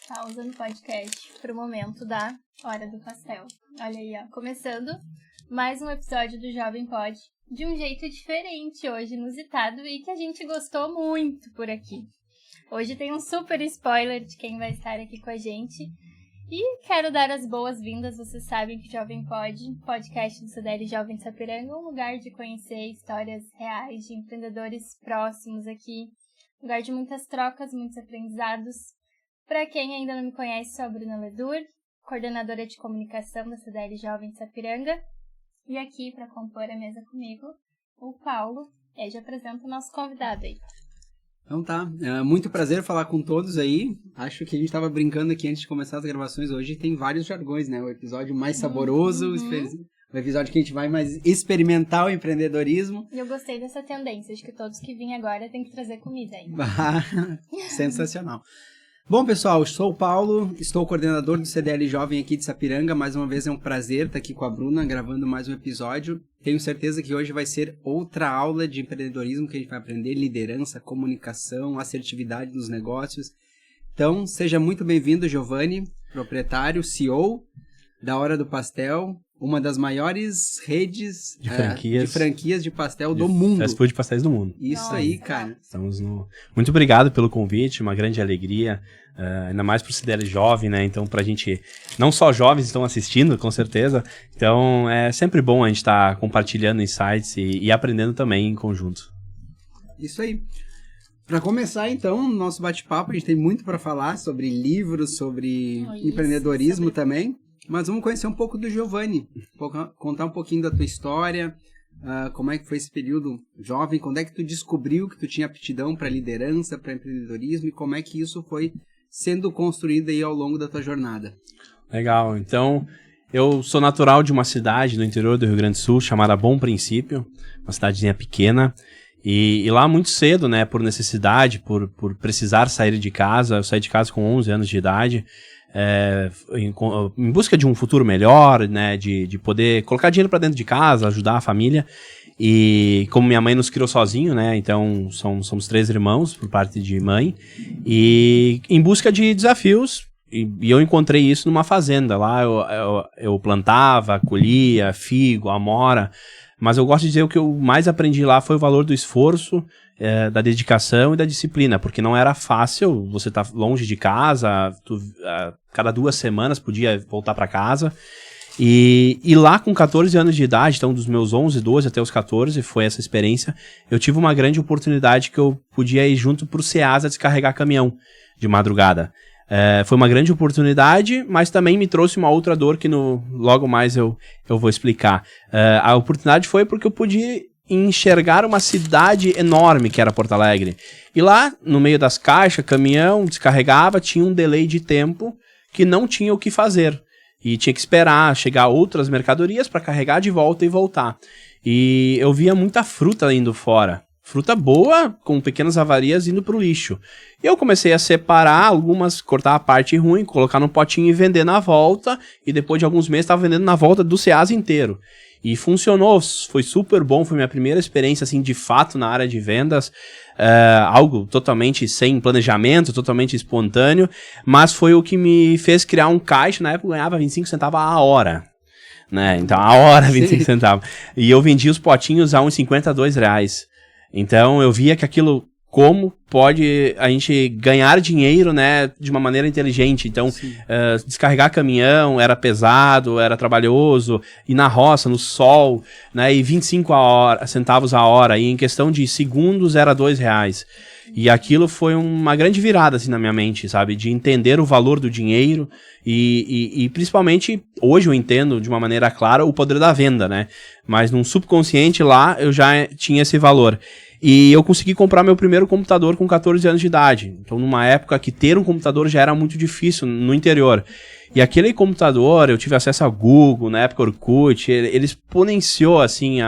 Pausa no podcast pro momento da Hora do Pastel. Olha aí, ó, começando mais um episódio do Jovem Pod, de um jeito diferente hoje, inusitado, e que a gente gostou muito por aqui. Hoje tem um super spoiler de quem vai estar aqui com a gente. E quero dar as boas-vindas, vocês sabem que Jovem Pod, podcast do CDL Jovem de Sapiranga, é um lugar de conhecer histórias reais de empreendedores próximos aqui, lugar de muitas trocas, muitos aprendizados. Para quem ainda não me conhece, sou a Bruna Ledur, coordenadora de comunicação da CDL Jovem de Sapiranga, e aqui para compor a mesa comigo, o Paulo. Eu já apresento o nosso convidado aí. Então tá, muito prazer falar com todos aí. Acho que a gente tava brincando aqui antes de começar as gravações. Hoje tem vários jargões, né? O episódio mais saboroso, o episódio que a gente vai mais experimentar o empreendedorismo. E eu gostei dessa tendência, de que todos que vêm agora tem que trazer comida aí. Sensacional. Bom, pessoal, eu sou o Paulo, estou coordenador do CDL Jovem aqui de Sapiranga. Mais uma vez é um prazer estar aqui com a Bruna, gravando mais um episódio. Tenho certeza que hoje vai ser outra aula de empreendedorismo que a gente vai aprender, liderança, comunicação, assertividade nos negócios. Então, seja muito bem-vindo, Giovanni, proprietário, CEO da Hora do Pastel, uma das maiores redes de franquias de pastel do mundo. Fast food de pastéis do mundo. Isso. Nossa. Aí, cara. Muito obrigado pelo convite, uma grande alegria, ainda mais pro CDL Jovem, né? Então, pra gente, não só jovens estão assistindo, com certeza, então é sempre bom a gente estar compartilhando insights e aprendendo também em conjunto. Isso aí. Para começar, então, nosso bate-papo, a gente tem muito para falar sobre livros, sobre empreendedorismo também. Mas vamos conhecer um pouco do Giovanni, contar um pouquinho da tua história, como é que foi esse período jovem, quando é que tu descobriu que tu tinha aptidão para liderança, para empreendedorismo e como é que isso foi sendo construído aí ao longo da tua jornada. Legal, então eu sou natural de uma cidade no interior do Rio Grande do Sul chamada Bom Princípio, uma cidadezinha pequena. E lá muito cedo, né, por necessidade, por precisar sair de casa, eu saí de casa com 11 anos de idade, em busca de um futuro melhor, né, de poder colocar dinheiro para dentro de casa, ajudar a família. E como minha mãe nos criou sozinho, né, então somos 3 irmãos por parte de mãe, e em busca de desafios, e eu encontrei isso numa fazenda. Lá eu plantava, colhia figo, amora. Mas eu gosto de dizer o que eu mais aprendi lá foi o valor do esforço, da dedicação e da disciplina, porque não era fácil, você tá longe de casa, cada 2 semanas podia voltar para casa, e lá com 14 anos de idade, então dos meus 11, 12 até os 14, foi essa experiência, eu tive uma grande oportunidade que eu podia ir junto pro Ceasa descarregar caminhão de madrugada. Foi uma grande oportunidade, mas também me trouxe uma outra dor que logo mais eu vou explicar. A oportunidade foi porque eu pude enxergar uma cidade enorme que era Porto Alegre. E lá, no meio das caixas, caminhão, descarregava, tinha um delay de tempo que não tinha o que fazer. E tinha que esperar chegar outras mercadorias para carregar de volta e voltar. E eu via muita fruta indo fora. Fruta boa, com pequenas avarias, indo pro lixo. E eu comecei a separar algumas, cortar a parte ruim, colocar no potinho e vender na volta. E depois de alguns meses, estava vendendo na volta do Ceasa inteiro. E funcionou, foi super bom, foi minha primeira experiência, assim, de fato, na área de vendas. Algo totalmente sem planejamento, totalmente espontâneo. Mas foi o que me fez criar um caixa. Na época eu ganhava 25 centavos a hora. Né? Então, a hora, 25 centavos. E eu vendia os potinhos a uns 52 reais. Então eu via que aquilo, como pode a gente ganhar dinheiro, né, de uma maneira inteligente. Então descarregar caminhão era pesado, era trabalhoso, ir na roça, no sol, né, e 25 centavos a hora, e em questão de segundos era R$2. E aquilo foi uma grande virada, assim, na minha mente, sabe? De entender o valor do dinheiro e principalmente, hoje eu entendo de uma maneira clara o poder da venda, né? Mas num subconsciente lá, eu já tinha esse valor. E eu consegui comprar meu primeiro computador com 14 anos de idade. Então, numa época que ter um computador já era muito difícil no interior. E aquele computador, eu tive acesso a Google, na época Orkut, ele exponenciou, assim,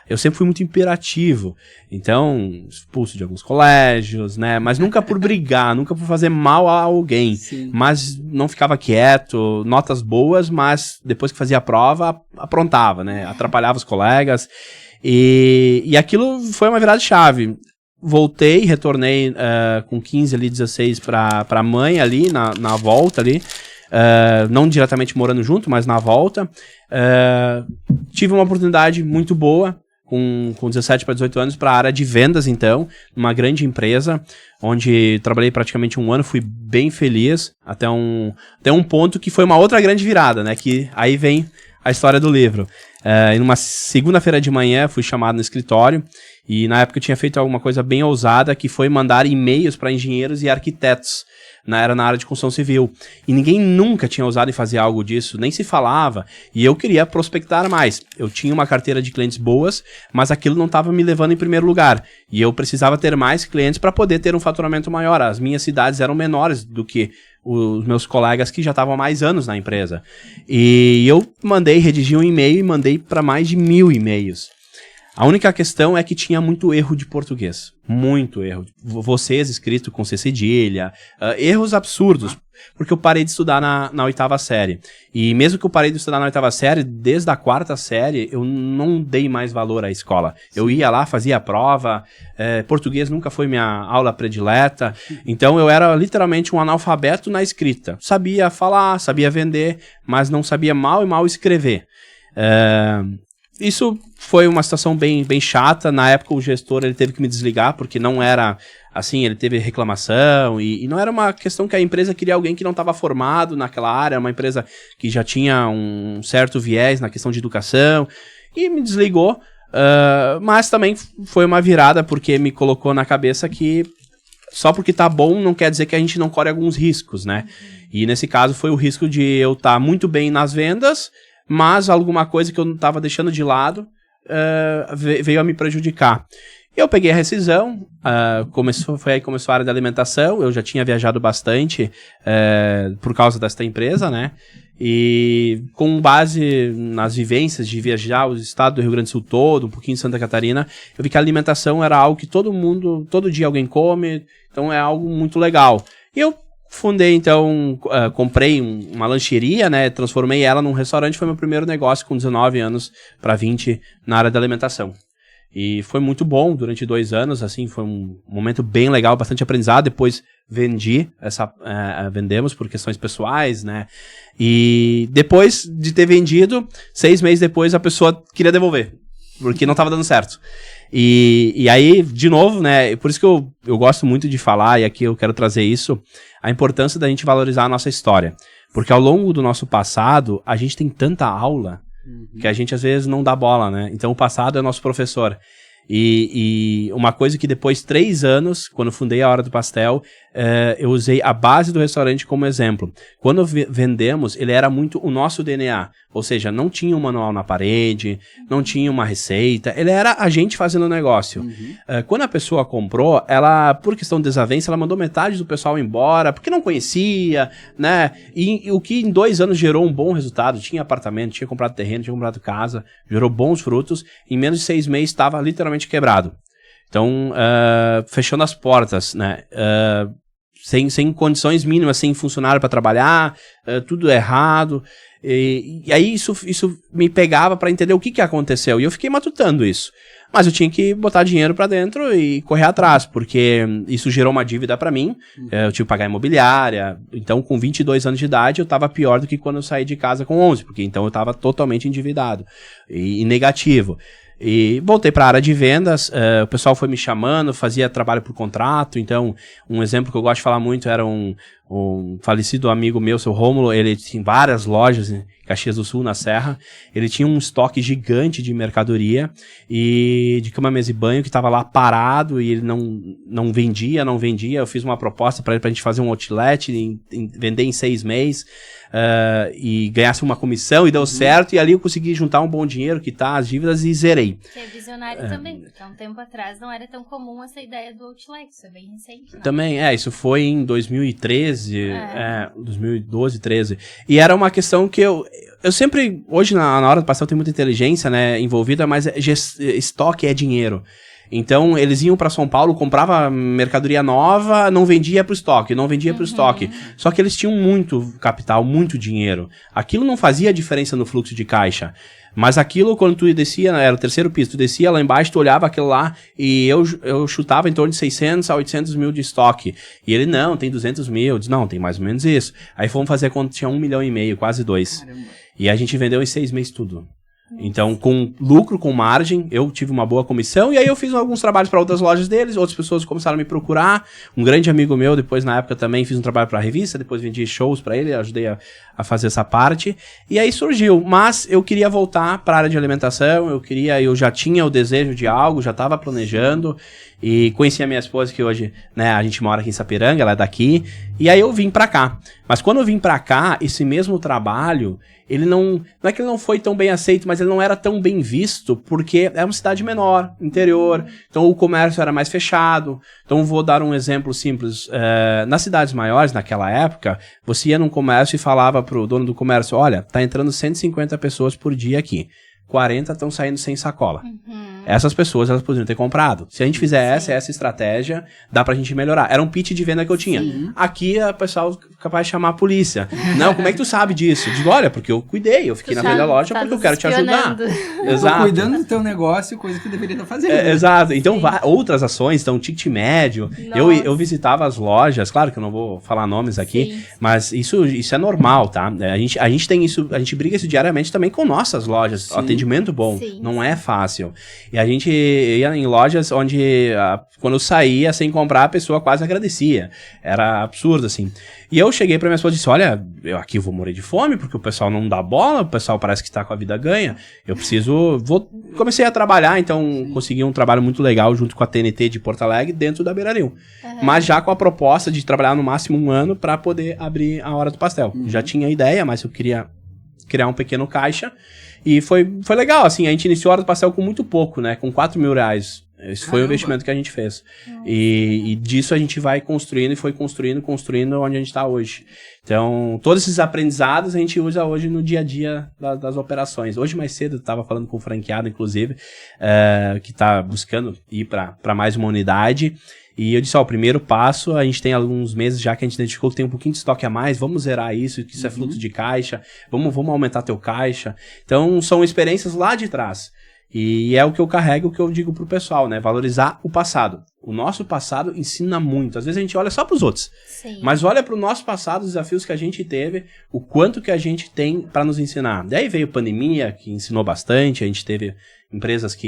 eu sempre fui muito imperativo. Então, expulso de alguns colégios, né? Mas nunca por brigar, nunca por fazer mal a alguém. Sim. Mas não ficava quieto, notas boas, mas depois que fazia a prova, aprontava, né? Atrapalhava os colegas. E aquilo foi uma virada de chave. voltei, retornei com 15 ali, 16 pra mãe ali, na volta ali. Não diretamente morando junto, mas na volta. Tive uma oportunidade muito boa, com 17 para 18 anos, para a área de vendas, então, numa grande empresa, onde trabalhei praticamente 1 ano, fui bem feliz, até um ponto que foi uma outra grande virada, né, que aí vem a história do livro. Em uma segunda-feira de manhã, fui chamado no escritório, e na época eu tinha feito alguma coisa bem ousada, que foi mandar e-mails para engenheiros e arquitetos. Era na área de construção civil. E ninguém nunca tinha ousado em fazer algo disso, nem se falava. E eu queria prospectar mais. Eu tinha uma carteira de clientes boas, mas aquilo não estava me levando em primeiro lugar. E eu precisava ter mais clientes para poder ter um faturamento maior. As minhas cidades eram menores do que os meus colegas que já estavam há mais anos na empresa. E eu redigi um e-mail e mandei para mais de 1000 e-mails. A única questão é que tinha muito erro de português. Muito erro. Vocês escrito com C cedilha. Erros absurdos. Porque eu parei de estudar na 8ª série. E mesmo que eu parei de estudar na 8ª série, desde a 4ª série, eu não dei mais valor à escola. Eu ia lá, fazia a prova. Português nunca foi minha aula predileta. Então eu era literalmente um analfabeto na escrita. Sabia falar, sabia vender, mas não sabia mal e mal escrever. Isso foi uma situação bem chata. Na época o gestor ele teve que me desligar, porque não era assim, ele teve reclamação e não era uma questão que a empresa queria alguém que não estava formado naquela área, uma empresa que já tinha um certo viés na questão de educação, e me desligou, mas também foi uma virada, porque me colocou na cabeça que só porque tá bom não quer dizer que a gente não corre alguns riscos, né? E nesse caso foi o risco de eu estar muito bem nas vendas, mas alguma coisa que eu não estava deixando de lado veio a me prejudicar. Eu peguei a rescisão, foi aí que começou a área da alimentação. Eu já tinha viajado bastante por causa desta empresa, né? E com base nas vivências de viajar o estado do Rio Grande do Sul todo, um pouquinho de Santa Catarina, eu vi que a alimentação era algo que todo dia alguém come, então é algo muito legal. E eu fundei, então, comprei uma lancheria, né, transformei ela num restaurante, foi meu primeiro negócio com 19 anos para 20 na área da alimentação. E foi muito bom durante 2 anos, assim, foi um momento bem legal, bastante aprendizado. Depois vendemos por questões pessoais, né, e depois de ter vendido, 6 meses depois a pessoa queria devolver, porque não estava dando certo. E aí, de novo, né, por isso que eu gosto muito de falar, e aqui eu quero trazer isso, a importância da gente valorizar a nossa história. Porque ao longo do nosso passado, a gente tem tanta aula que a gente às vezes não dá bola, né? Então o passado é nosso professor. E uma coisa que depois de 3 anos, quando fundei a Hora do Pastel, eu usei a base do restaurante como exemplo. Quando vendemos, ele era muito o nosso DNA. Ou seja, não tinha um manual na parede, não tinha uma receita, ele era a gente fazendo o negócio. Quando a pessoa comprou, ela, por questão de desavença, ela mandou metade do pessoal embora, porque não conhecia, né? E o que em 2 anos gerou um bom resultado, tinha apartamento, tinha comprado terreno, tinha comprado casa, gerou bons frutos, em menos de 6 meses estava literalmente quebrado. Então, fechando as portas, né? Sem condições mínimas, sem funcionário para trabalhar, tudo errado. E aí isso me pegava para entender o que aconteceu. E eu fiquei matutando isso. Mas eu tinha que botar dinheiro para dentro e correr atrás, porque isso gerou uma dívida para mim. Eu tive que pagar imobiliária. Então, com 22 anos de idade, eu estava pior do que quando eu saí de casa com 11, porque então eu estava totalmente endividado e negativo. E voltei para a área de vendas, o pessoal foi me chamando, fazia trabalho por contrato. Então, um exemplo que eu gosto de falar muito era um falecido amigo meu, seu Rômulo. Ele tinha várias lojas em Caxias do Sul, na Serra. Ele tinha um estoque gigante de mercadoria e de cama, mesa e banho que estava lá parado, e ele não vendia. Eu fiz uma proposta para ele, para a gente fazer um outlet, vender em 6 meses. E ganhasse uma comissão, e deu certo, e ali eu consegui juntar um bom dinheiro, quitar as dívidas e zerei. Você é visionário também, porque há um tempo atrás não era tão comum essa ideia do outlet, isso é bem recente, né? Também, isso foi em 2013, 2012, 13, e era uma questão que eu sempre, hoje na hora do pastel tem muita inteligência, né, envolvida, mas estoque é dinheiro. Então, eles iam para São Paulo, comprava mercadoria nova, não vendia pro estoque, não vendia pro estoque. Só que eles tinham muito capital, muito dinheiro. Aquilo não fazia diferença no fluxo de caixa. Mas aquilo, quando tu descia, era o terceiro piso, tu descia lá embaixo, tu olhava aquilo lá e eu chutava em torno de 600 a 800 mil de estoque. E ele, não, tem 200 mil. Eu disse, não, tem mais ou menos isso. Aí fomos fazer a conta, tinha 1,5 milhão, quase 2. Caramba. E a gente vendeu em 6 meses tudo. Então, com lucro, com margem, eu tive uma boa comissão e aí eu fiz alguns trabalhos para outras lojas deles, outras pessoas começaram a me procurar. Um grande amigo meu, depois na época também fiz um trabalho para a revista, depois vendi shows para ele, ajudei a fazer essa parte. E aí surgiu, mas eu queria voltar para a área de alimentação, eu já tinha o desejo de algo, já estava planejando e conheci a minha esposa que hoje, né, a gente mora aqui em Sapiranga, ela é daqui, e aí eu vim para cá. Mas quando eu vim para cá, esse mesmo trabalho, ele não é que ele não foi tão bem aceito, mas ele não era tão bem visto, porque é uma cidade menor, interior, então o comércio era mais fechado. Então vou dar um exemplo simples, nas cidades maiores, naquela época, você ia num comércio e falava pro dono do comércio, olha, tá entrando 150 pessoas por dia aqui, 40 estão saindo sem sacola. Essas pessoas, elas poderiam ter comprado. Se a gente fizer essa estratégia, dá pra gente melhorar. Era um pitch de venda que eu tinha. Aqui, o pessoal capaz de chamar a polícia. Não, como é que tu sabe disso? Eu digo, olha, porque eu cuidei, eu fiquei na frente da loja porque eu quero te ajudar. Exato. Tô cuidando do teu negócio, coisa que eu deveria estar fazendo. Exato. Então, outras ações, então, ticket médio. Eu visitava as lojas, claro que eu não vou falar nomes aqui, mas isso é normal, tá? A gente tem isso, a gente briga isso diariamente também com nossas lojas. Atendimento bom, não é fácil. E a gente ia em lojas onde, quando eu saía sem comprar, a pessoa quase agradecia. Era absurdo, assim. E eu cheguei pra minha esposa e disse, olha, aqui eu vou morrer de fome, porque o pessoal não dá bola, o pessoal parece que tá com a vida ganha. Eu preciso... Comecei a trabalhar, então consegui um trabalho muito legal junto com a TNT de Porto Alegre, dentro da Beira-Rio. Mas já com a proposta de trabalhar no máximo 1 ano pra poder abrir a Hora do Pastel. Já tinha ideia, mas eu queria criar um pequeno caixa. E foi legal, assim, a gente iniciou a Hora do Pastel com muito pouco, né, com 4 mil reais. Esse foi o investimento que a gente fez. E disso a gente vai construindo e foi construindo onde a gente está hoje. Então, todos esses aprendizados a gente usa hoje no dia a dia das operações. Hoje mais cedo eu estava falando com um franqueado, inclusive, que está buscando ir para mais uma unidade. E eu disse, o primeiro passo, a gente tem alguns meses já que a gente identificou que tem um pouquinho de estoque a mais, vamos zerar isso, que isso é fluxo de caixa, vamos aumentar teu caixa. Então, são experiências lá de trás. E é o que eu carrego, o que eu digo pro pessoal, né? Valorizar o passado. O nosso passado ensina muito. Às vezes a gente olha só pros outros. Mas olha pro nosso passado, os desafios que a gente teve, o quanto que a gente tem para nos ensinar. Daí veio a pandemia, que ensinou bastante, a gente teve empresas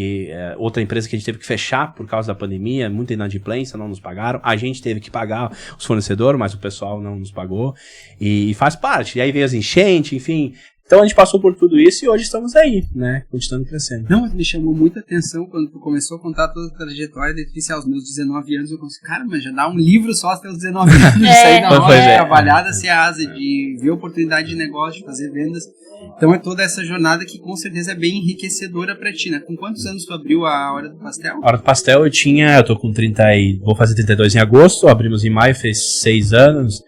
outra empresa que a gente teve que fechar por causa da pandemia, muita inadimplência, não nos pagaram. A gente teve que pagar os fornecedores, mas o pessoal não nos pagou. E faz parte. E aí veio as enchentes, enfim... Então a gente passou por tudo isso e hoje estamos aí, né? Continuando crescendo. Não, me chamou muita atenção quando tu começou a contar toda a trajetória de aos meus 19 anos, eu pensei, cara, mas já dá um livro só até os 19 anos, de sair da loja, de trabalhar da Ceasa, de ver oportunidade de negócio, de fazer vendas. Então é toda essa jornada que com certeza é bem enriquecedora pra ti, né? Com quantos anos tu abriu a Hora do Pastel? A Hora do Pastel eu tô com 30 vou fazer 32 em agosto, abrimos em maio, fez 6 anos.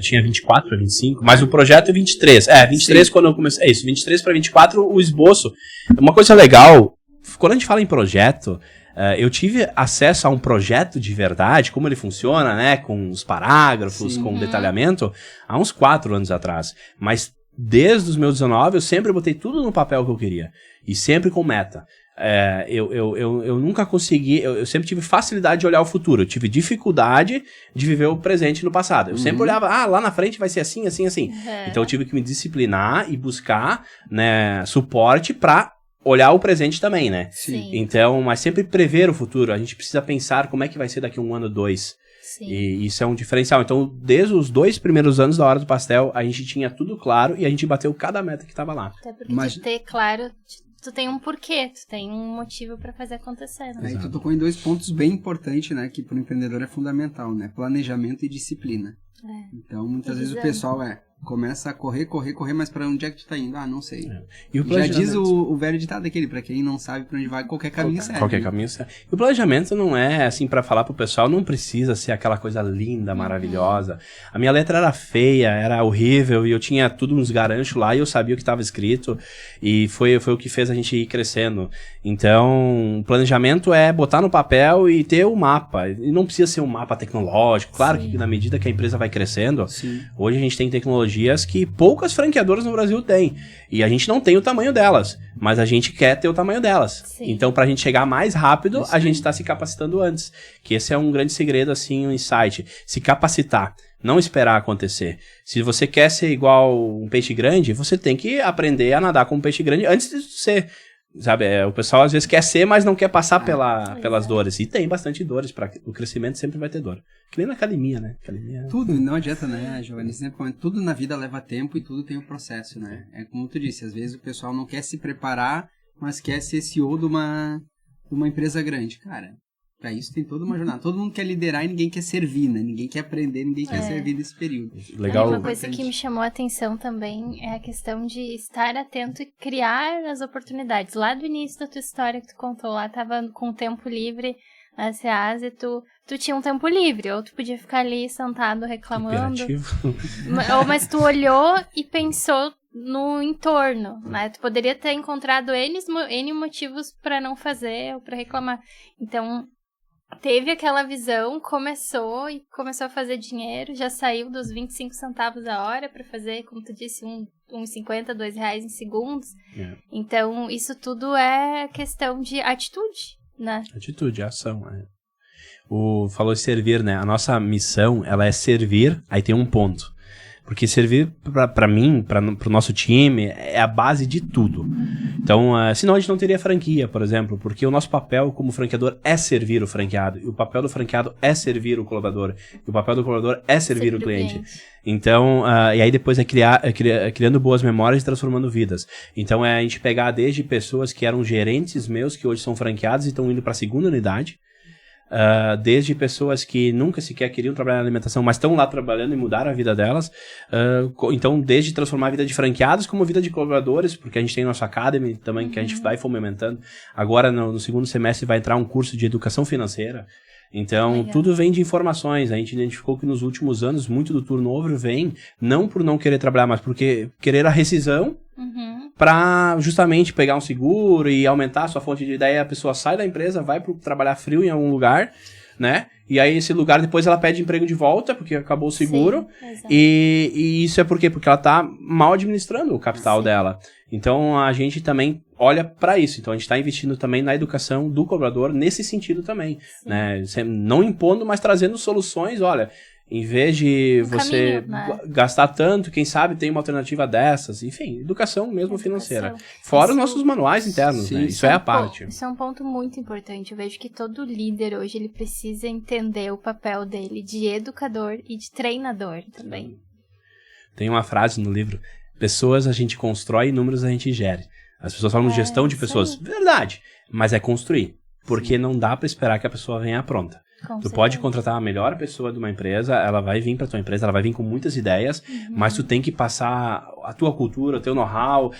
Tinha 24 para 25, mas o projeto é 23. 23 quando eu comecei. 23 para 24 o esboço. Uma coisa legal, quando a gente fala em projeto, eu tive acesso a um projeto de verdade, como ele funciona, né? Com os parágrafos, com o detalhamento, há uns 4 anos atrás. Mas desde os meus 19, eu sempre botei tudo no papel que eu queria. E sempre com meta. Eu nunca consegui, eu sempre tive facilidade de olhar o futuro, eu tive dificuldade de viver o presente no passado. Eu sempre olhava, lá na frente vai ser assim, assim, assim. Então eu tive que me disciplinar e buscar, né, suporte pra olhar o presente também, né? Então, mas sempre prever o futuro, a gente precisa pensar como é que vai ser daqui 1 ano, 2. E isso é um diferencial. Então, desde os 2 primeiros anos da Hora do Pastel, a gente tinha tudo claro e a gente bateu cada meta que tava lá. Até porque de ter claro... Tu tem um porquê, tu tem um motivo pra fazer acontecer. Né? Aí tu tocou em 2 pontos bem importantes, né? Que pro empreendedor é fundamental, né? Planejamento e disciplina. Então, muitas vezes o pessoal começa a correr, mas pra onde é que tu tá indo? Ah, não sei. E o Já diz o velho ditado aquele, pra quem não sabe pra onde vai, qualquer caminho serve. Qualquer caminho serve. E o planejamento não é, assim, pra falar pro pessoal, não precisa ser aquela coisa linda, maravilhosa. A minha letra era feia, era horrível, e eu tinha tudo nos garanchos lá, e eu sabia o que estava escrito, e foi o que fez a gente ir crescendo. Então, o planejamento é botar no papel e ter o mapa. E não precisa ser um mapa tecnológico. Claro que na medida que a empresa vai crescendo, hoje a gente tem tecnologias que poucas franqueadoras no Brasil têm. E a gente não tem o tamanho delas, mas a gente quer ter o tamanho delas. Sim. Então, pra gente chegar mais rápido, a gente tá se capacitando antes. Que esse é um grande segredo, assim, um insight. Se capacitar, não esperar acontecer. Se você quer ser igual um peixe grande, você tem que aprender a nadar como um peixe grande antes de ser... Sabe, o pessoal às vezes quer ser, mas não quer passar pelas dores. E tem bastante dores, o crescimento sempre vai ter dor. Que nem na academia, né? Academia... Tudo, não adianta, né, Giovanni? Tudo na vida leva tempo e tudo tem um processo, né? É como tu disse, às vezes o pessoal não quer se preparar, mas quer ser CEO de uma empresa grande. Cara, pra isso tem toda uma jornada. Todo mundo quer liderar e ninguém quer servir, né? Ninguém quer aprender, ninguém quer servir nesse período. Legal. Uma coisa que me chamou a atenção também é a questão de estar atento e criar as oportunidades. Lá do início da tua história que tu contou, lá tava com tempo livre na SEAS e tu tinha um tempo livre, ou tu podia ficar ali sentado reclamando. Mas tu olhou e pensou no entorno, né? Tu poderia ter encontrado N motivos para não fazer ou para reclamar. Então, teve aquela visão, começou a fazer dinheiro, já saiu dos 25 centavos a hora para fazer, como tu disse, R$1,50, R$2 em segundos. Então, isso tudo é questão de atitude, né? Atitude, ação. Falou de servir, né? A nossa missão, ela é servir, aí tem um ponto. Porque servir pra mim, pro nosso time, é a base de tudo. Então, senão a gente não teria franquia, por exemplo, porque o nosso papel como franqueador é servir o franqueado, e o papel do franqueado é servir o colaborador, e o papel do colaborador é servir o cliente. Então, e aí depois criando boas memórias e transformando vidas. Então, a gente pegar desde pessoas que eram gerentes meus, que hoje são franqueados e estão indo pra segunda unidade, desde pessoas que nunca sequer queriam trabalhar na alimentação, mas estão lá trabalhando e mudaram a vida delas. Então, desde transformar a vida de franqueados como vida de colaboradores, porque a gente tem nosso Academy também, que a gente vai fomentando. Agora, no segundo semestre, vai entrar um curso de educação financeira. Então, tudo vem de informações. A gente identificou que nos últimos anos, muito do turnover vem não por não querer trabalhar, mas porque querer a rescisão para justamente pegar um seguro e aumentar a sua fonte de ideia. A pessoa sai da empresa, vai para trabalhar frio em algum lugar, né? E aí esse lugar depois ela pede emprego de volta, porque acabou o seguro. Sim, e isso é por quê? Porque ela tá mal administrando o capital dela. Então a gente também olha para isso. Então a gente está investindo também na educação do colaborador nesse sentido também, né? Não impondo, mas trazendo soluções. Olha, em vez de você gastar tanto, quem sabe tem uma alternativa dessas. Enfim, educação mesmo financeira. Fora os nossos manuais internos, né? Isso é a parte. Isso é um ponto muito importante. Eu vejo que todo líder hoje ele precisa entender o papel dele de educador e de treinador também. Tem uma frase no livro: pessoas a gente constrói, números a gente gera. As pessoas falam de gestão de pessoas. Verdade, mas é construir. Porque não dá para esperar que a pessoa venha pronta. Tu pode contratar a melhor pessoa de uma empresa, ela vai vir pra tua empresa, ela vai vir com muitas ideias, mas tu tem que passar a tua cultura, o teu know-how,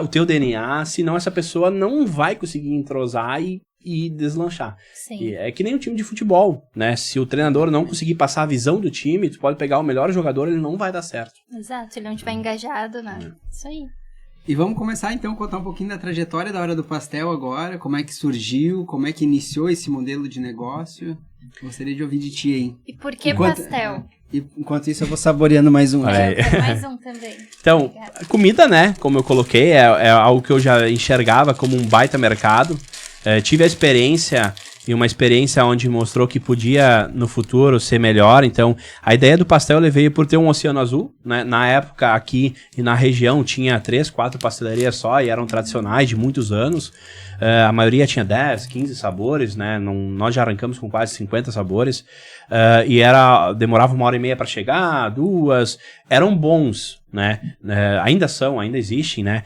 o teu DNA, senão essa pessoa não vai conseguir entrosar e deslanchar. E é que nem um time de futebol, né? Se o treinador não conseguir passar a visão do time, tu pode pegar o melhor jogador, ele não vai dar certo. Exato, se ele não estiver engajado, né? Isso aí. E vamos começar então a contar um pouquinho da trajetória da Hora do Pastel agora, como é que surgiu, como é que iniciou esse modelo de negócio. Gostaria de ouvir de ti, hein? E por que pastel? Enquanto isso eu vou saboreando mais um. Eu quero mais um também. Então, comida, né, como eu coloquei, é algo que eu já enxergava como um baita mercado. Tive a experiência, e uma experiência onde mostrou que podia, no futuro, ser melhor. Então, a ideia do pastel eu levei por ter um oceano azul, né? Na época, aqui e na região, tinha 3, 4 pastelarias só, e eram tradicionais de muitos anos. A maioria tinha 10, 15 sabores, né? Nós já arrancamos com quase 50 sabores. E demorava 1h30 para chegar, 2. Eram bons, né? Ainda existem, né?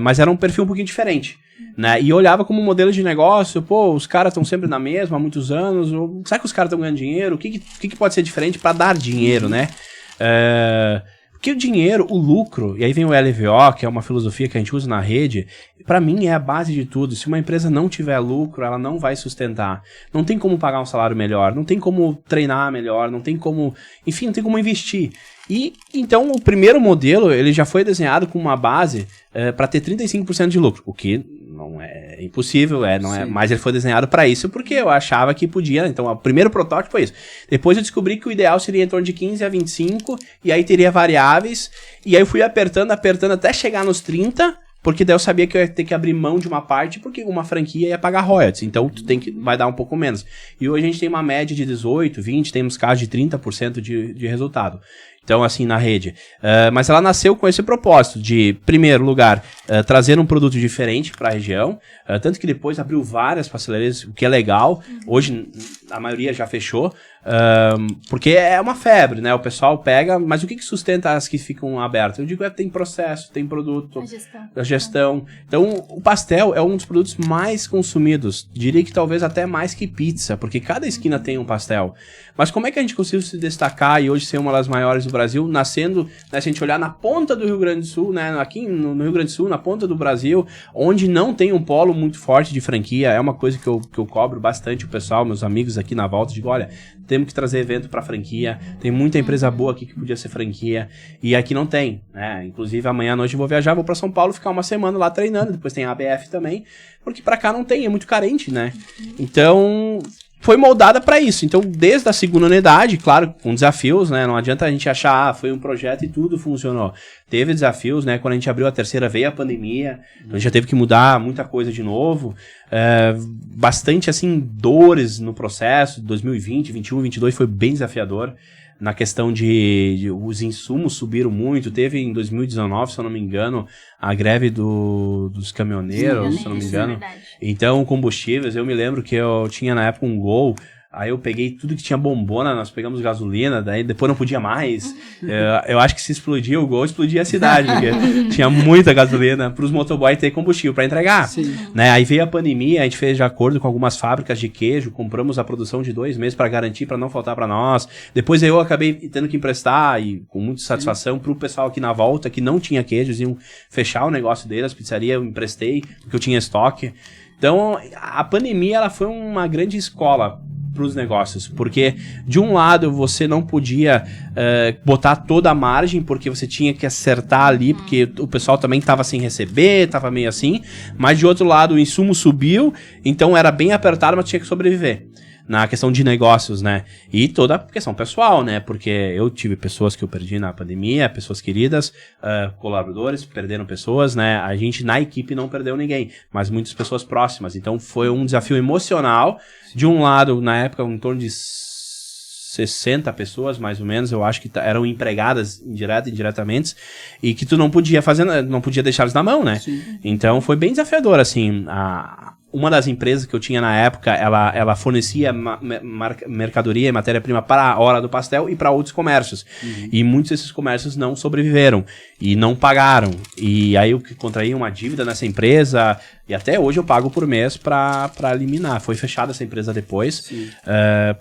Mas era um perfil um pouquinho diferente. Né? E olhava como um modelo de negócio, os caras estão sempre na mesma há muitos anos, será que os caras estão ganhando dinheiro? O que pode ser diferente para dar dinheiro, né? Porque o dinheiro, o lucro, e aí vem o LVO, que é uma filosofia que a gente usa na rede, pra mim é a base de tudo. Se uma empresa não tiver lucro, ela não vai sustentar. Não tem como pagar um salário melhor, não tem como treinar melhor, não tem como, enfim, não tem como investir. E então o primeiro modelo, ele já foi desenhado com uma base para ter 35% de lucro, o que não é impossível, mas ele foi desenhado para isso porque eu achava que podia. Então o primeiro protótipo foi isso. Depois eu descobri que o ideal seria em torno de 15 a 25, e aí teria variáveis, e aí eu fui apertando até chegar nos 30, porque daí eu sabia que eu ia ter que abrir mão de uma parte, porque uma franquia ia pagar royalties, então vai dar um pouco menos. E hoje a gente tem uma média de 18, 20, temos casos de 30% de resultado. Então, assim, na rede. Mas ela nasceu com esse propósito de, primeiro lugar, trazer um produto diferente para a região, tanto que depois abriu várias pastelarias, o que é legal. Hoje, a maioria já fechou, porque é uma febre, né? O pessoal pega, mas o que sustenta as que ficam abertas? Eu digo, tem processo, tem produto, a gestão. Então, o pastel é um dos produtos mais consumidos, diria que talvez até mais que pizza, porque cada esquina tem um pastel. Mas como é que a gente conseguiu se destacar e hoje ser uma das maiores do Brasil, nascendo, né, se a gente olhar na ponta do Rio Grande do Sul, né, aqui no Rio Grande do Sul, na ponta do Brasil, onde não tem um polo muito forte de franquia, é uma coisa que eu cobro bastante o pessoal, meus amigos aqui na volta, digo, olha, temos que trazer evento para franquia, tem muita empresa boa aqui que podia ser franquia, e aqui não tem, né, inclusive amanhã à noite eu vou viajar, vou para São Paulo, ficar uma semana lá treinando, depois tem a ABF também, porque para cá não tem, é muito carente, né, então foi moldada para isso. Então, desde a segunda unidade, claro, com desafios, né? Não adianta a gente achar, foi um projeto e tudo funcionou. Teve desafios, né? Quando a gente abriu a terceira, veio a pandemia, então a gente já teve que mudar muita coisa de novo. Bastante, assim, dores no processo. 2020, 21, 22 foi bem desafiador. Na questão de os insumos subiram muito. Teve em 2019, se eu não me engano, a greve dos caminhoneiros, se eu não me engano. Então, combustíveis, eu me lembro que eu tinha na época um Gol, aí eu peguei tudo que tinha bombona, nós pegamos gasolina, daí depois não podia mais. Eu acho que se explodia o Gol, explodia a cidade, porque tinha muita gasolina para os motoboys ter combustível para entregar. Né? Aí veio a pandemia, a gente fez de acordo com algumas fábricas de queijo, compramos a produção de 2 meses para garantir, para não faltar para nós. Depois eu acabei tendo que emprestar, e com muita satisfação, para o pessoal aqui na volta, que não tinha queijos, iam fechar o negócio deles, a pizzaria eu emprestei, porque eu tinha estoque. Então, a pandemia ela foi uma grande escola para os negócios, porque de um lado você não podia botar toda a margem, porque você tinha que acertar ali, porque o pessoal também estava sem receber, estava meio assim, mas de outro lado o insumo subiu, então era bem apertado, mas tinha que sobreviver. Na questão de negócios, né? E toda a questão pessoal, né? Porque eu tive pessoas que eu perdi na pandemia, pessoas queridas, colaboradores perderam pessoas, né? A gente na equipe não perdeu ninguém, mas muitas pessoas próximas. Então foi um desafio emocional. De um lado, na época, em torno de 60 pessoas, mais ou menos, eu acho que eram empregadas indiretamente, e que tu não podia fazer, não podia deixá-los na mão, né? Sim. Então foi bem desafiador, assim. Uma das empresas que eu tinha na época, ela fornecia mercadoria e matéria-prima para a Hora do Pastel e para outros comércios. E muitos desses comércios não sobreviveram e não pagaram. E aí eu contraí uma dívida nessa empresa e até hoje eu pago por mês para eliminar. Foi fechada essa empresa depois,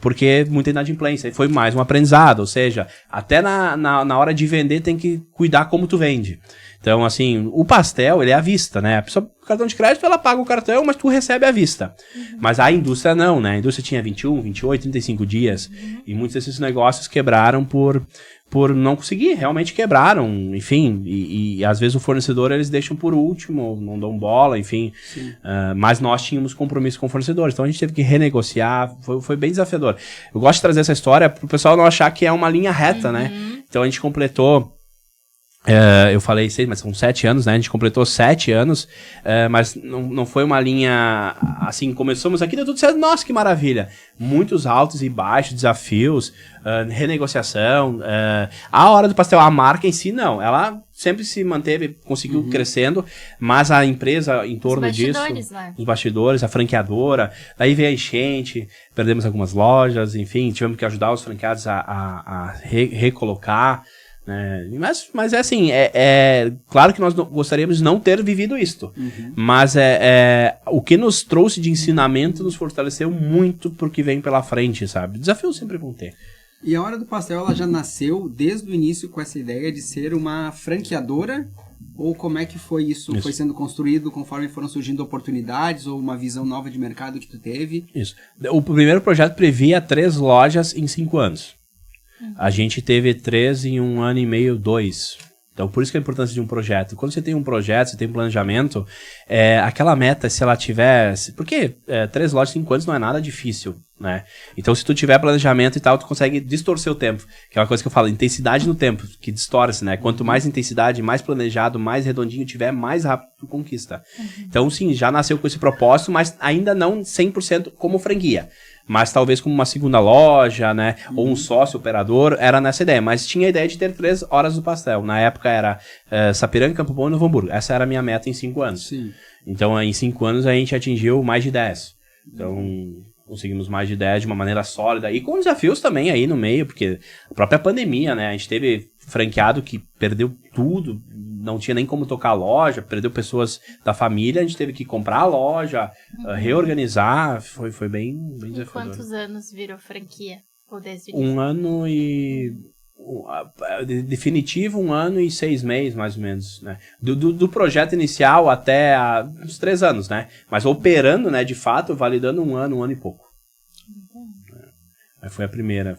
porque muita inadimplência. Foi mais um aprendizado, ou seja, até na hora de vender tem que cuidar como tu vende. Então, assim, o pastel, ele é à vista, né? A pessoa, o cartão de crédito, ela paga o cartão, mas tu recebe à vista. Mas a indústria não, né? A indústria tinha 21, 28, 35 dias. E muitos desses negócios quebraram por não conseguir, realmente quebraram, enfim. E às vezes o fornecedor, eles deixam por último, não dão bola, enfim. Mas nós tínhamos compromisso com o fornecedor, então a gente teve que renegociar, foi bem desafiador. Eu gosto de trazer essa história para o pessoal não achar que é uma linha reta, né? Então a gente completou... eu falei 6, mas são 7 anos, né? A gente completou 7 anos, mas não foi uma linha assim, começamos aqui, deu tudo certo, nossa, que maravilha. Muitos altos e baixos, desafios, renegociação. A Hora do Pastel, a marca em si, não. Ela sempre se manteve, conseguiu crescendo, mas a empresa em torno disso, os bastidores, a franqueadora, daí veio a enchente, perdemos algumas lojas, enfim, tivemos que ajudar os franqueados a recolocar. Mas é assim, claro que nós gostaríamos de não ter vivido isto, mas o que nos trouxe de ensinamento nos fortaleceu muito pro que vem pela frente, sabe? Desafios sempre vão ter. E a Hora do Pastel, ela já nasceu desde o início com essa ideia de ser uma franqueadora? Ou como é que foi isso? Foi sendo construído conforme foram surgindo oportunidades ou uma visão nova de mercado que tu teve? Isso. O primeiro projeto previa 3 lojas em 5 anos. A gente teve 3 em 1 ano e meio, 2. Então, por isso que a importância de um projeto. Quando você tem um projeto, você tem um planejamento, aquela meta, se ela tiver... Porque 3 lojas em 5 anos não é nada difícil, né? Então, se tu tiver planejamento e tal, tu consegue distorcer o tempo. Que é uma coisa que eu falo, intensidade no tempo, que distorce, né? Quanto mais intensidade, mais planejado, mais redondinho tiver, mais rápido tu conquista. Então, sim, já nasceu com esse propósito, mas ainda não 100% como franquia. Mas talvez como uma segunda loja, né? Ou um sócio operador, era nessa ideia. Mas tinha a ideia de ter 3 horas do pastel. Na época era Sapiranga, Campo Bom e Novo Hamburgo. Essa era a minha meta em 5 anos. Sim. Então, em 5 anos, a gente atingiu mais de 10. Então, conseguimos mais de 10 de uma maneira sólida. E com desafios também aí no meio, porque a própria pandemia, né? A gente teve franqueado que perdeu tudo, não tinha nem como tocar a loja, perdeu pessoas da família, a gente teve que comprar a loja, reorganizar, foi bem desafiador. E quantos anos virou franquia? Ou desde 1 ano e... definitivo 1 ano e 6 meses, mais ou menos, né? Do projeto inicial até uns 3 anos, né? Mas operando, né, de fato, validando 1 ano e pouco. Aí foi a primeira,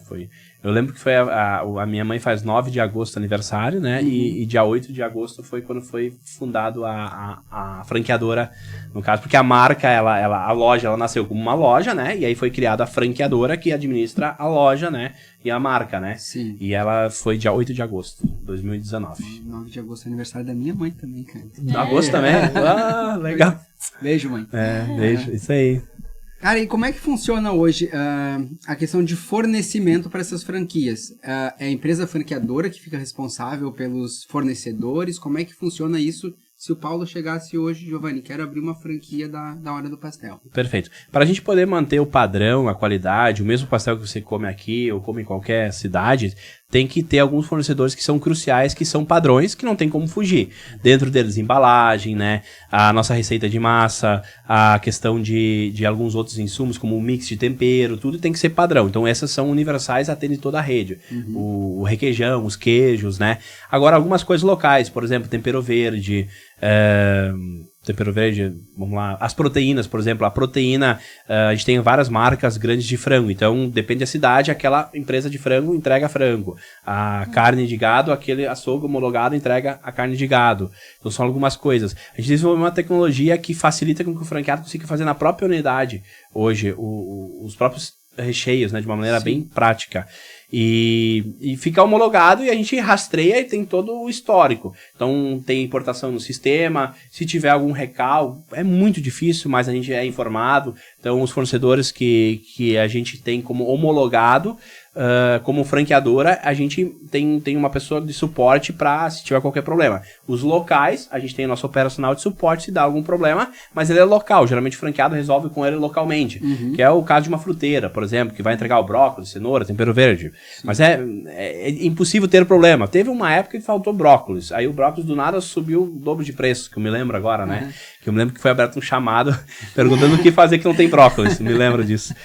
eu lembro que foi a minha mãe faz 9 de agosto aniversário, né? E dia 8 de agosto foi quando foi fundado a franqueadora, no caso, porque a marca, a loja, ela nasceu como uma loja, né? E aí foi criada a franqueadora que administra a loja, né? E a marca, né? Sim. E ela foi dia 8 de agosto de 2019. 9 de agosto é aniversário da minha mãe também, cara. Agosto também? Ah, legal. Beijo, mãe. Beijo, isso aí. Cara, e como é que funciona hoje a questão de fornecimento para essas franquias? É a empresa franqueadora que fica responsável pelos fornecedores? Como é que funciona isso? Se o Paulo chegasse hoje, Giovanni, quero abrir uma franquia da Hora do Pastel. Perfeito. Para a gente poder manter o padrão, a qualidade, o mesmo pastel que você come aqui ou come em qualquer cidade, tem que ter alguns fornecedores que são cruciais, que são padrões, que não tem como fugir. Dentro deles, embalagem, né? A nossa receita de massa, a questão de alguns outros insumos, como o mix de tempero, tudo tem que ser padrão. Então, essas são universais, atendem toda a rede. O requeijão, os queijos, né? Agora, algumas coisas locais, por exemplo, tempero verde, vamos lá, as proteínas, por exemplo, a proteína, a gente tem várias marcas grandes de frango, então depende da cidade, aquela empresa de frango entrega frango, a carne de gado, aquele açougue homologado entrega a carne de gado, então são algumas coisas. A gente desenvolveu uma tecnologia que facilita com que o franqueado consiga fazer na própria unidade, hoje, os próprios recheios, né, de uma maneira bem prática. E fica homologado e a gente rastreia e tem todo o histórico. Então tem importação no sistema, se tiver algum recalque, é muito difícil, mas a gente é informado. Então os fornecedores que a gente tem como homologado, como franqueadora, a gente tem uma pessoa de suporte para se tiver qualquer problema. Os locais, a gente tem o nosso operacional de suporte se dá algum problema, mas ele é local. Geralmente o franqueado resolve com ele localmente, que é o caso de uma fruteira, por exemplo, que vai entregar o brócolis, cenoura, tempero verde. Sim. Mas é impossível ter problema. Teve uma época que faltou brócolis, aí o brócolis do nada subiu o dobro de preço, que eu me lembro agora, né? Que eu me lembro que foi aberto um chamado perguntando o que fazer que não tem brócolis, me lembro disso.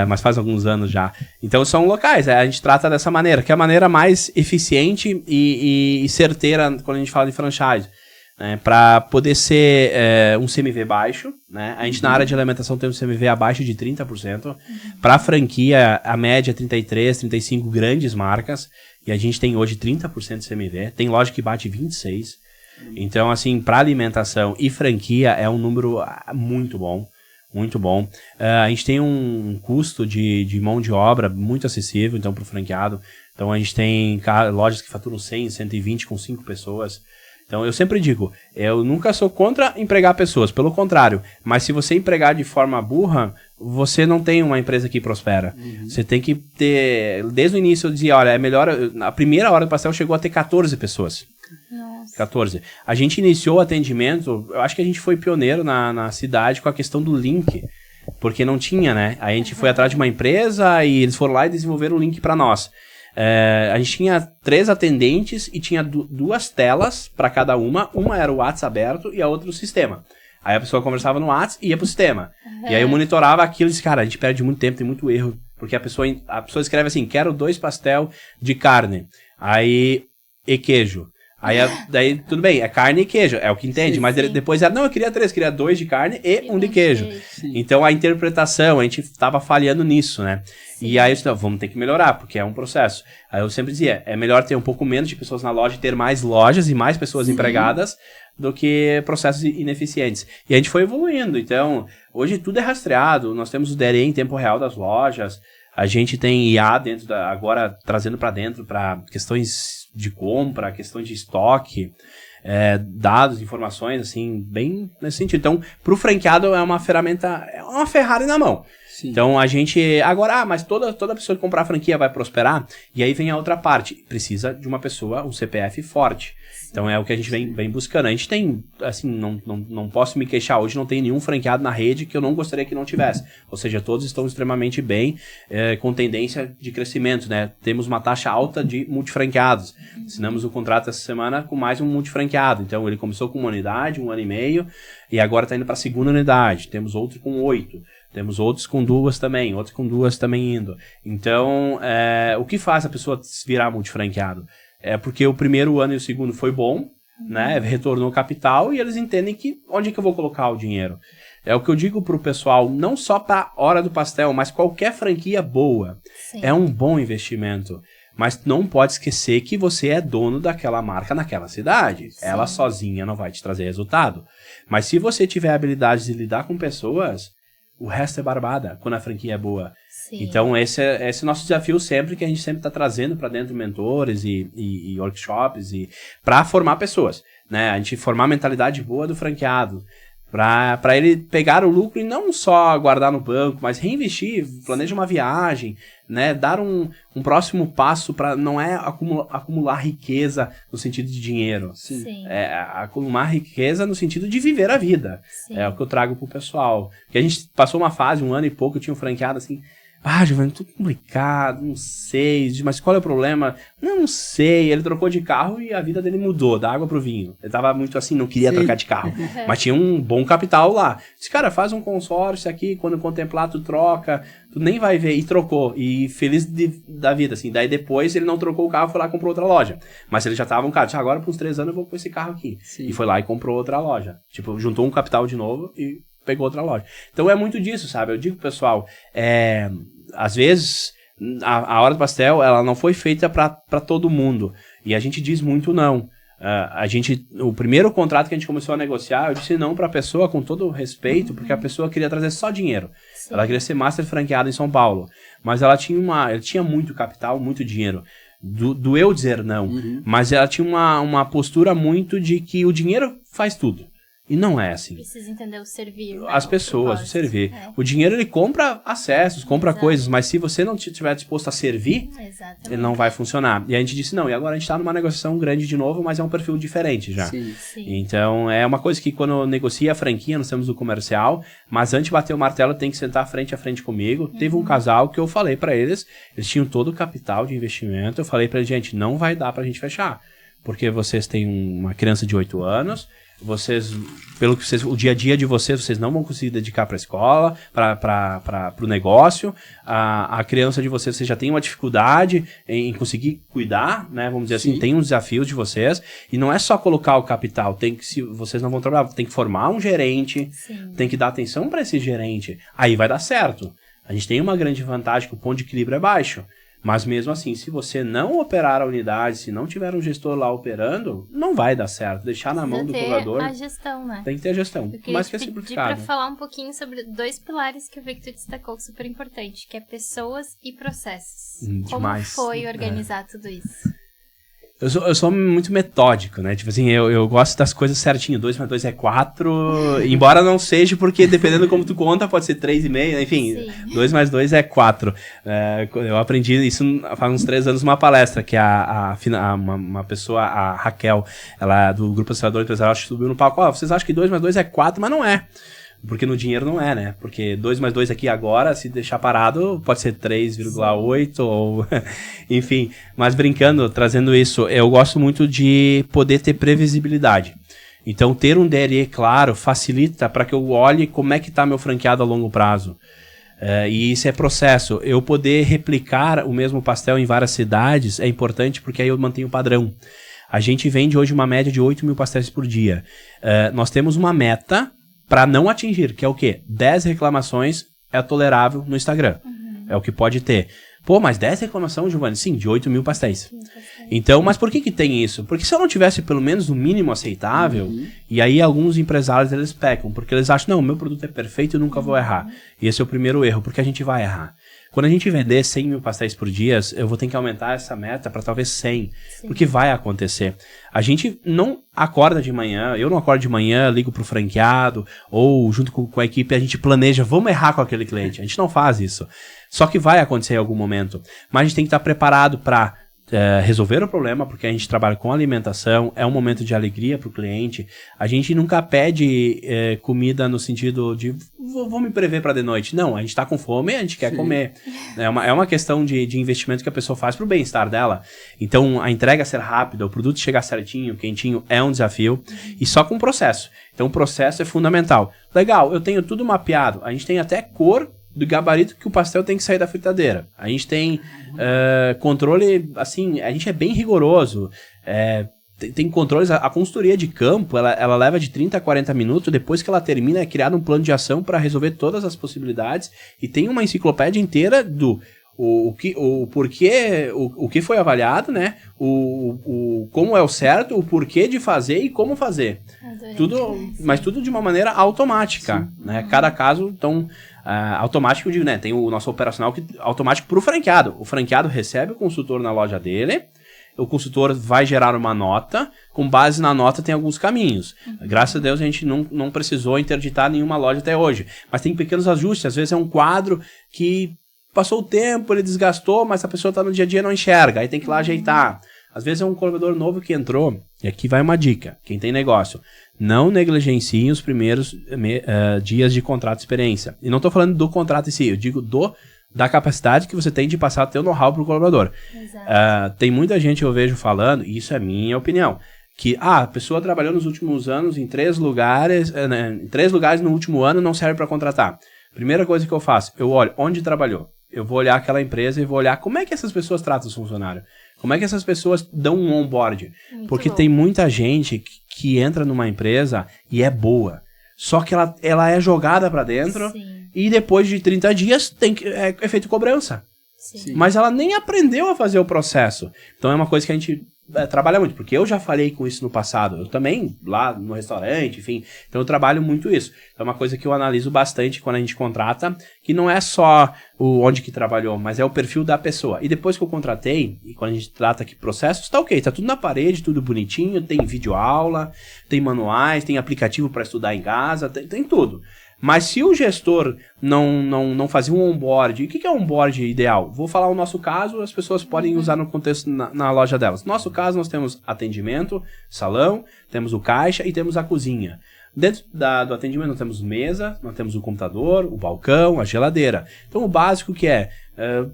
Mas faz alguns anos já. Então são locais, a gente trata dessa maneira, que é a maneira mais eficiente e certeira quando a gente fala de franchise. Né, para poder ser um CMV baixo, né? A gente na área de alimentação tem um CMV abaixo de 30%. Para franquia, a média é 33, 35 grandes marcas. E a gente tem hoje 30% de CMV. Tem loja que bate 26%. Então, assim, para alimentação e franquia é um número muito bom. Muito bom. A gente tem um custo de mão de obra muito acessível, então, para o franqueado. Então, a gente tem lojas que faturam 100, 120 com 5 pessoas. Então, eu sempre digo, eu nunca sou contra empregar pessoas, pelo contrário. Mas se você empregar de forma burra, você não tem uma empresa que prospera. Você tem que ter... Desde o início eu dizia, olha, é melhor... A primeira hora do pastel chegou a ter 14 pessoas. Nossa. 14. A gente iniciou o atendimento, eu acho que a gente foi pioneiro na cidade com a questão do link. Porque não tinha, né? Aí a gente foi atrás de uma empresa e eles foram lá e desenvolveram o link para nós. A gente tinha 3 atendentes e tinha 2 telas para cada uma. Uma era o WhatsApp aberto e a outra o sistema. Aí a pessoa conversava no WhatsApp e ia pro sistema. E aí eu monitorava aquilo e disse, cara, a gente perde muito tempo, tem muito erro. Porque a pessoa escreve assim, quero 2 pastel de carne, aí e queijo. Aí, daí, tudo bem, é carne e queijo, é o que entende, mas depois ela, não, eu queria 3, queria 2 de carne e 1 de queijo. Então, a interpretação, a gente tava falhando nisso, né? Sim. E aí, eu disse, não, vamos ter que melhorar, porque é um processo. Aí eu sempre dizia, é melhor ter um pouco menos de pessoas na loja e ter mais lojas e mais pessoas empregadas do que processos ineficientes. E a gente foi evoluindo, então, hoje tudo é rastreado, nós temos o DRE em tempo real das lojas, a gente tem IA agora trazendo para dentro para questões de compra, questões de estoque, dados, informações, assim, bem nesse sentido. Então, para o franqueado é uma ferramenta, é uma Ferrari na mão. Sim. Então, a gente, agora, mas toda pessoa que comprar a franquia vai prosperar, e aí vem a outra parte, precisa de uma pessoa, um CPF forte. Então, é o que a gente vem buscando. A gente tem, assim, não posso me queixar, hoje não tem nenhum franqueado na rede que eu não gostaria que não tivesse. Ou seja, todos estão extremamente bem, com tendência de crescimento, né? Temos uma taxa alta de multifranqueados. Assinamos o contrato essa semana com mais um multifranqueado. Então, ele começou com 1 unidade, 1 ano e meio, e agora está indo para a 2ª unidade. Temos outro com 8. Temos outros com 2 também, outros com 2 também indo. Então, o que faz a pessoa virar multifranqueado? É porque o primeiro ano e o segundo foi bom, né? Retornou capital e eles entendem que onde é que eu vou colocar o dinheiro. É o que eu digo pro pessoal, não só para Hora do Pastel, mas qualquer franquia boa. Sim. É um bom investimento. Mas não pode esquecer que você é dono daquela marca naquela cidade. Sim. Ela sozinha não vai te trazer resultado. Mas se você tiver a habilidade de lidar com pessoas, o resto é barbada, quando a franquia é boa. Sim. Então, esse é o nosso desafio sempre, que a gente sempre está trazendo para dentro mentores e workshops para formar pessoas, né? A gente formar a mentalidade boa do franqueado, para ele pegar o lucro e não só guardar no banco, mas reinvestir, planeja uma viagem, né? Dar um próximo passo para não é acumular riqueza no sentido de dinheiro. Sim. É acumular riqueza no sentido de viver a vida. Sim. É o que eu trago pro pessoal. Porque a gente passou uma fase, 1 ano e pouco, eu tinha um franqueado assim, Giovanni, tudo complicado, não sei, mas qual é o problema? Não sei, ele trocou de carro e a vida dele mudou, da água pro vinho. Ele tava muito assim, não queria trocar de carro, mas tinha um bom capital lá. Disse, cara, faz um consórcio aqui, quando contemplar tu troca, tu nem vai ver, e trocou, e feliz da vida, assim. Daí depois ele não trocou o carro, foi lá e comprou outra loja. Mas ele já tava agora por uns 3 anos eu vou com esse carro aqui. Sim. E foi lá e comprou outra loja. Tipo, juntou um capital de novo e pegou outra loja. Então é muito disso, sabe? Eu digo pro pessoal, às vezes a Hora do Pastel, ela não foi feita para todo mundo. E a gente diz muito não. O primeiro contrato que a gente começou a negociar, eu disse não para a pessoa com todo o respeito, porque a pessoa queria trazer só dinheiro. Sim. Ela queria ser master franqueada em São Paulo. Mas ela tinha muito capital, muito dinheiro. Do eu dizer não. Mas ela tinha uma postura muito de que o dinheiro faz tudo. E não é assim. Precisa entender o servir. As pessoas, o servir. O dinheiro, ele compra acessos, compra coisas, mas se você não estiver disposto a servir, ele não vai funcionar. E a gente disse, não, e agora a gente está numa negociação grande de novo, mas é um perfil diferente já. Sim. Então, é uma coisa que quando negocia a franquia, nós temos o comercial, mas antes de bater o martelo, tem que sentar frente a frente comigo. Teve um casal que eu falei para eles tinham todo o capital de investimento, eu falei para eles, gente, não vai dar pra gente fechar, porque vocês têm uma criança de 8 anos, o dia a dia de vocês não vão conseguir dedicar para a escola, para o negócio. A criança de vocês já tem uma dificuldade em conseguir cuidar, né? Vamos dizer assim, tem uns desafios de vocês. E não é só colocar o capital, se vocês não vão trabalhar, tem que formar um gerente, tem que dar atenção para esse gerente. Aí vai dar certo. A gente tem uma grande vantagem que o ponto de equilíbrio é baixo. Mas mesmo assim, se você não operar a unidade, se não tiver um gestor lá operando, não vai dar certo. Deixar na mão do cobrador. Tem que ter a gestão, né? Tem que ter a gestão. Mas que é simplificado. Para falar um pouquinho sobre 2 pilares que eu vi que tu destacou super importante, que é pessoas e processos. Como foi organizar tudo isso? Eu sou muito metódico, né? Tipo assim, eu gosto das coisas certinho. 2 mais 2 é 4. Embora não seja, porque dependendo como tu conta, pode ser 3,5. Enfim, 2 mais 2 é 4. Eu aprendi isso faz uns 3 anos numa palestra, que uma pessoa, a Raquel, ela do Grupo Acelerador Empresarial, subiu no palco. Vocês acham que 2 mais 2 é 4, mas não é. Porque no dinheiro não é, né? Porque 2 mais 2 aqui agora, se deixar parado, pode ser 3,8 ou... Enfim, mas brincando, trazendo isso, eu gosto muito de poder ter previsibilidade. Então, ter um DRE claro facilita para que eu olhe como é que está meu franqueado a longo prazo. E isso é processo. Eu poder replicar o mesmo pastel em várias cidades é importante porque aí eu mantenho o padrão. A gente vende hoje uma média de 8 mil pastéis por dia. Nós temos uma meta para não atingir, que é o quê? 10 reclamações é tolerável no Instagram. É o que pode ter. Pô, mas 10 reclamações, Giovanni? Sim, de 8 mil pastéis. Então, mas por que tem isso? Porque se eu não tivesse pelo menos o mínimo aceitável, e aí alguns empresários eles pecam, porque eles acham, não, meu produto é perfeito e eu nunca vou errar. E esse é o primeiro erro, porque a gente vai errar. Quando a gente vender 100 mil pastéis por dia, eu vou ter que aumentar essa meta para talvez 100, porque vai acontecer. A gente não acorda de manhã, eu não acordo de manhã, ligo pro franqueado, ou junto com a equipe a gente planeja, vamos errar com aquele cliente. A gente não faz isso. Só que vai acontecer em algum momento. Mas a gente tem que estar preparado para resolver o problema, porque a gente trabalha com alimentação, é um momento de alegria para o cliente. A gente nunca pede comida no sentido de vou me prever para de noite. Não, a gente está com fome e a gente quer comer. É uma questão de investimento que a pessoa faz para o bem-estar dela. Então, a entrega ser rápida, o produto chegar certinho, quentinho, é um desafio. E só com o processo. Então, o processo é fundamental. Legal, eu tenho tudo mapeado. A gente tem até cor do gabarito que o pastel tem que sair da fritadeira. A gente tem controle, assim, a gente é bem rigoroso. Tem controles, a consultoria de campo, ela leva de 30 a 40 minutos, depois que ela termina, é criado um plano de ação para resolver todas as possibilidades, e tem uma enciclopédia inteira do o porquê, o que foi avaliado, né? Como é o certo, o porquê de fazer e como fazer. Mas tudo de uma maneira automática, né? Cada caso, então, automático, eu digo, né? Tem o nosso operacional automático para o franqueado. O franqueado recebe o consultor na loja dele, o consultor vai gerar uma nota, com base na nota tem alguns caminhos. Graças a Deus a gente não precisou interditar nenhuma loja até hoje. Mas tem pequenos ajustes, às vezes é um quadro que passou o tempo, ele desgastou, mas a pessoa está no dia a dia e não enxerga, aí tem que ir lá ajeitar. Às vezes é um colaborador novo que entrou, e aqui vai uma dica, quem tem negócio, não negligencie os primeiros dias de contrato de experiência. E não estou falando do contrato em si, eu digo da capacidade que você tem de passar teu know-how para o colaborador. Tem muita gente eu vejo falando, e isso é minha opinião, que a pessoa trabalhou nos últimos anos em 3 lugares, em 3 lugares no último ano, não serve para contratar. Primeira coisa que eu faço, eu olho onde trabalhou. Eu vou olhar aquela empresa e vou olhar como é que essas pessoas tratam os funcionários. Como é que essas pessoas dão um onboard. Porque tem muita gente que entra numa empresa e é boa. Só que ela é jogada pra dentro. Sim. E depois de 30 dias é feito cobrança. Sim. Mas ela nem aprendeu a fazer o processo. Então é uma coisa que a gente trabalha muito, porque eu já falei com isso no passado. Eu também, lá no restaurante, enfim. Então eu trabalho muito isso. É uma coisa que eu analiso bastante quando a gente contrata, que não é só onde que trabalhou, mas é o perfil da pessoa. E depois que eu contratei, e quando a gente trata aqui processos, tá ok, tá tudo na parede, tudo bonitinho, tem videoaula, tem manuais, tem aplicativo para estudar em casa, tem tudo. Mas se o gestor não fazia um onboard, o que é um onboard ideal? Vou falar o nosso caso, as pessoas podem usar no contexto na loja delas. No nosso caso, nós temos atendimento, salão, temos o caixa e temos a cozinha. Dentro do atendimento nós temos mesa, nós temos o computador, o balcão, a geladeira. Então o básico que é,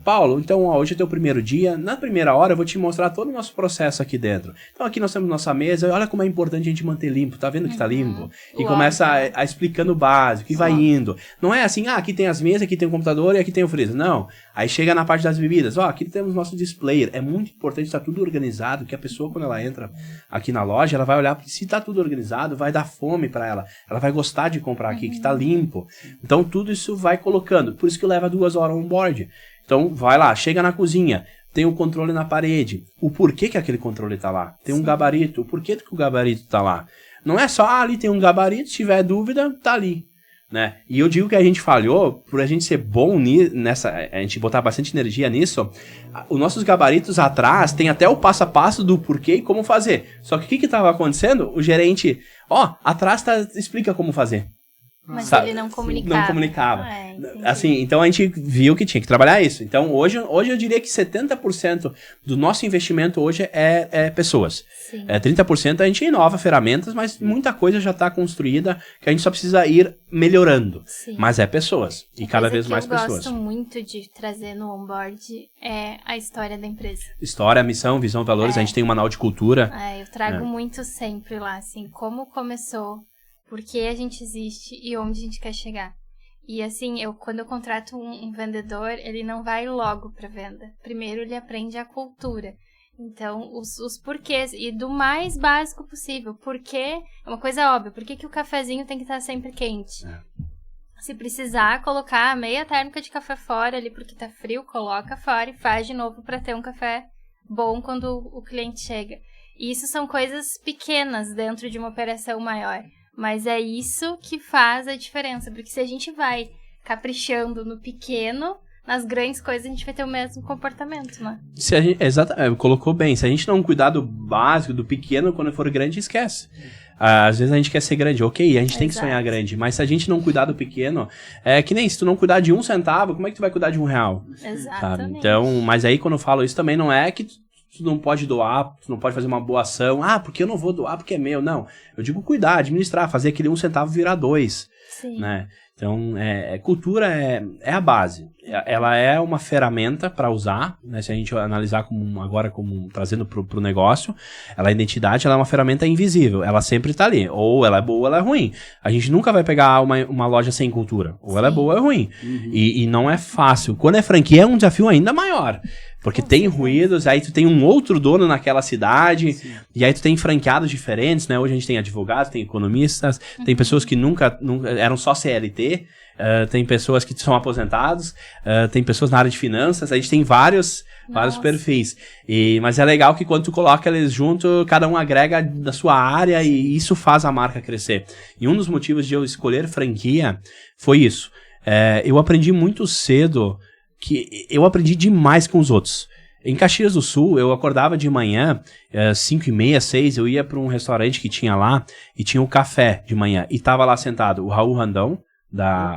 Paulo, então hoje é teu primeiro dia, na primeira hora eu vou te mostrar todo o nosso processo aqui dentro. Então aqui nós temos nossa mesa, olha como é importante a gente manter limpo, tá vendo que tá limpo? E começa a explicando o básico, e vai indo. Não é assim, aqui tem as mesas, aqui tem o computador e aqui tem o freezer. Não, aí chega na parte das bebidas, aqui temos nosso display. É muito importante estar tudo organizado, que a pessoa quando ela entra aqui na loja, ela vai olhar, se tá tudo organizado, vai dar fome para ela vai gostar de comprar aqui, que tá limpo. Então tudo isso vai colocando, por isso que leva 2 horas on board. Então vai lá, chega na cozinha, tem o controle na parede, o porquê que aquele controle tá lá, tem um gabarito, o porquê que o gabarito tá lá. Não é só, ali tem um gabarito, se tiver dúvida, tá ali. Né? E eu digo que a gente falhou por a gente ser bom a gente botar bastante energia nisso. Os nossos gabaritos atrás tem até o passo a passo do porquê e como fazer. Só que o que estava acontecendo? O gerente, atrás explica como fazer. Mas ele não comunicava. Não comunicava. Assim, então a gente viu que tinha que trabalhar isso. Então hoje eu diria que 70% do nosso investimento hoje é pessoas. Sim. 30% a gente inova ferramentas, mas muita coisa já está construída que a gente só precisa ir melhorando. Sim. Mas é pessoas. E cada vez mais pessoas. O que eu gosto muito de trazer no onboard é a história da empresa. História, missão, visão, valores. A gente tem um manual de cultura. Eu trago muito sempre lá, assim, como começou, por que a gente existe e onde a gente quer chegar. E assim, quando eu contrato um vendedor, ele não vai logo pra venda. Primeiro ele aprende a cultura. Então, os porquês, e do mais básico possível. Porque, é uma coisa óbvia, por que o cafezinho tem que estar sempre quente? Se precisar colocar meia térmica de café fora ali porque tá frio, coloca fora e faz de novo pra ter um café bom quando o cliente chega. E isso são coisas pequenas dentro de uma operação maior. Mas é isso que faz a diferença. Porque se a gente vai caprichando no pequeno, nas grandes coisas a gente vai ter o mesmo comportamento, né? Exatamente, colocou bem. Se a gente não cuidar do básico, do pequeno, quando for grande, esquece. Às vezes a gente quer ser grande, ok, a gente tem que sonhar grande. Mas se a gente não cuidar do pequeno, é que nem se tu não cuidar de 1 centavo, como é que tu vai cuidar de R$1? Exatamente. Sabe? Então, mas aí quando eu falo isso também não é que tu não pode doar, tu não pode fazer uma boa ação. Porque eu não vou doar porque é meu. Não, eu digo cuidar, administrar, fazer aquele 1 centavo virar 2. Sim. Né? Então, cultura é a base. Ela é uma ferramenta para usar, né? Se a gente analisar trazendo pro negócio, a identidade ela é uma ferramenta invisível. Ela sempre tá ali. Ou ela é boa ou ela é ruim. A gente nunca vai pegar uma loja sem cultura. Ou ela é boa ou é ruim. Uhum. E não é fácil. Quando é franquia, é um desafio ainda maior. Porque tem ruídos, aí tu tem um outro dono naquela cidade, e aí tu tem franqueados diferentes, né? Hoje a gente tem advogados, tem economistas, tem pessoas que nunca eram só CLT, tem pessoas que são aposentados, tem pessoas na área de finanças, a gente tem vários perfis. Mas é legal que quando tu coloca eles junto, cada um agrega da sua área e isso faz a marca crescer. E um dos motivos de eu escolher franquia foi isso. Eu aprendi muito cedo que eu aprendi demais com os outros. Em Caxias do Sul, eu acordava de manhã, 5h30, 6, eu ia para um restaurante que tinha lá e tinha o café de manhã. E tava lá sentado o Raul Randão,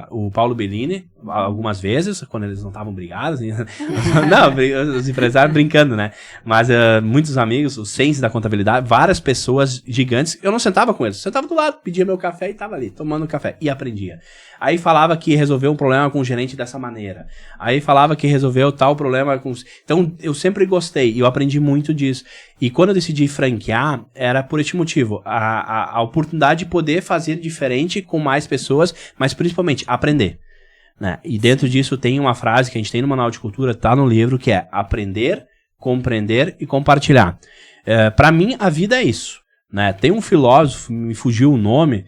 o Paulo Bellini, algumas vezes, quando eles não estavam brigados. Não, os empresários brincando, né? Mas muitos amigos, o Sense da contabilidade, várias pessoas gigantes. Eu não sentava com eles, eu sentava do lado, pedia meu café e tava ali, tomando café. E aprendia. Aí falava que resolveu um problema com o gerente dessa maneira. Aí falava que resolveu tal problema com... Então, eu sempre gostei e eu aprendi muito disso. E quando eu decidi franquear, era por este motivo. A oportunidade de poder fazer diferente com mais pessoas, mas principalmente aprender. Né? E dentro disso tem uma frase que a gente tem no Manual de Cultura, tá no livro, que é aprender, compreender e compartilhar. Para mim, a vida é isso. Né? Tem um filósofo, me fugiu o nome,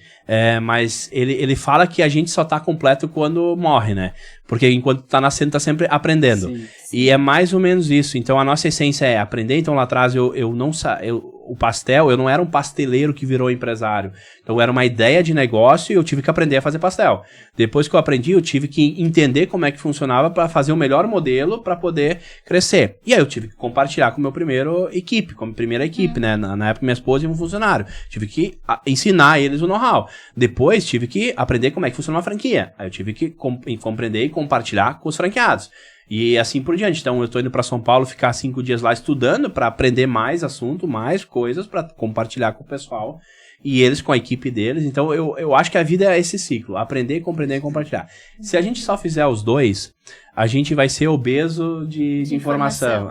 mas ele fala que a gente só tá completo quando morre, né? Porque enquanto tá nascendo, tá sempre aprendendo. Sim. E é mais ou menos isso. Então a nossa essência é aprender. Então lá atrás o pastel, eu não era um pasteleiro que virou empresário. Então era uma ideia de negócio e eu tive que aprender a fazer pastel. Depois que eu aprendi, eu tive que entender como é que funcionava para fazer o melhor modelo para poder crescer. E aí eu tive que compartilhar com a minha primeira equipe, né? Na época minha esposa e um funcionário. Tive que ensinar eles o know-how. Depois tive que aprender como é que funciona uma franquia. Aí eu tive que compreender e compartilhar com os franqueados. E assim por diante. Então eu estou indo para São Paulo ficar 5 dias lá estudando para aprender mais assunto, mais coisas para compartilhar com o pessoal e eles com a equipe deles. Então eu acho que a vida é esse ciclo, aprender, compreender e compartilhar. Se a gente só fizer os dois, a gente vai ser obeso de informação.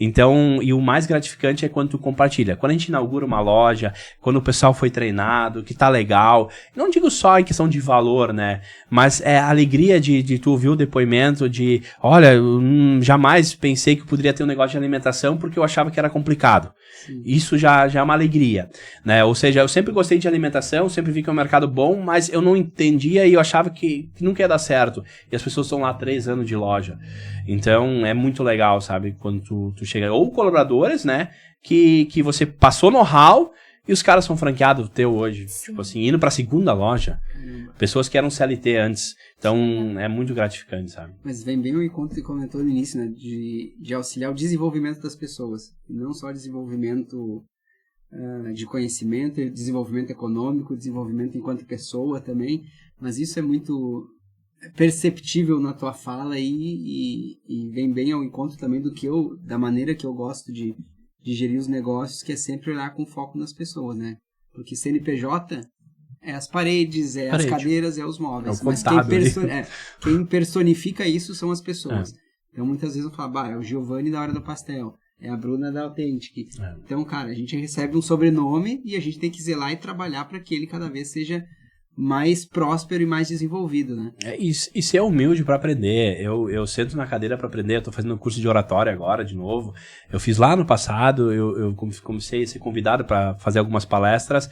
Então, e o mais gratificante é quando tu compartilha. Quando a gente inaugura uma loja, quando o pessoal foi treinado, que tá legal, não digo só em questão de valor, né? Mas é a alegria de tu ouvir o depoimento de, olha, eu jamais pensei que poderia ter um negócio de alimentação porque eu achava que era complicado. Sim. Isso já é uma alegria, né? Ou seja, eu sempre gostei de alimentação, sempre vi que é um mercado bom, mas eu não entendia e eu achava que nunca ia dar certo. E as pessoas estão lá há 3 anos de loja. Então, é muito legal, sabe? Quando tu chega... Ou colaboradores, né? Que você passou know-how e os caras são franqueados teu hoje. Sim. Tipo assim, indo pra segunda loja. Pessoas que eram CLT antes. Então, é muito gratificante, sabe? Mas vem bem o encontro que comentou no início, né? De auxiliar o desenvolvimento das pessoas. E não só desenvolvimento de conhecimento, desenvolvimento econômico, desenvolvimento enquanto pessoa também. Mas isso é muito perceptível na tua fala e vem bem ao encontro também da maneira que eu gosto de gerir os negócios, que é sempre olhar com foco nas pessoas, né? Porque CNPJ é as paredes, as cadeiras, os móveis. Mas quem personifica isso são as pessoas. Então muitas vezes eu falo, é o Giovanni da Hora do Pastel, é a Bruna da Authentic. Então, cara, a gente recebe um sobrenome e a gente tem que zelar e trabalhar para que ele cada vez seja mais próspero e mais desenvolvido, né? E ser humilde para aprender. Eu sento na cadeira para aprender. Eu tô fazendo um curso de oratória agora, de novo. Eu fiz lá no passado. Eu comecei a ser convidado para fazer algumas palestras.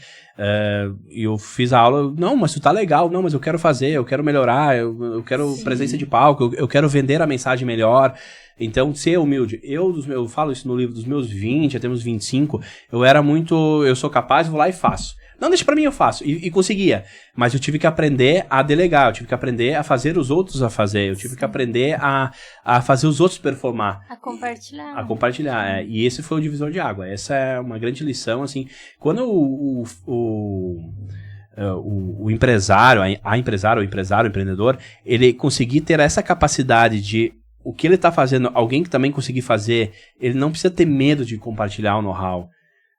E eu fiz a aula. Não, mas tu tá legal. Não, mas eu quero fazer. Eu quero melhorar. Eu quero presença de palco. Eu quero vender a mensagem melhor. Então, ser humilde. Eu falo isso no livro dos meus 20 até meus 25. Eu sou capaz, vou lá e faço. Não, deixa pra mim, eu faço. E conseguia. Mas eu tive que aprender a delegar. Eu tive que aprender a fazer os outros a fazer. Eu tive que aprender a fazer os outros performar. A compartilhar. A compartilhar, E esse foi o divisor de água. Essa é uma grande lição, assim. Quando o empresário, o empreendedor, ele conseguir ter essa capacidade de o que ele tá fazendo, alguém que também conseguir fazer, ele não precisa ter medo de compartilhar o know-how.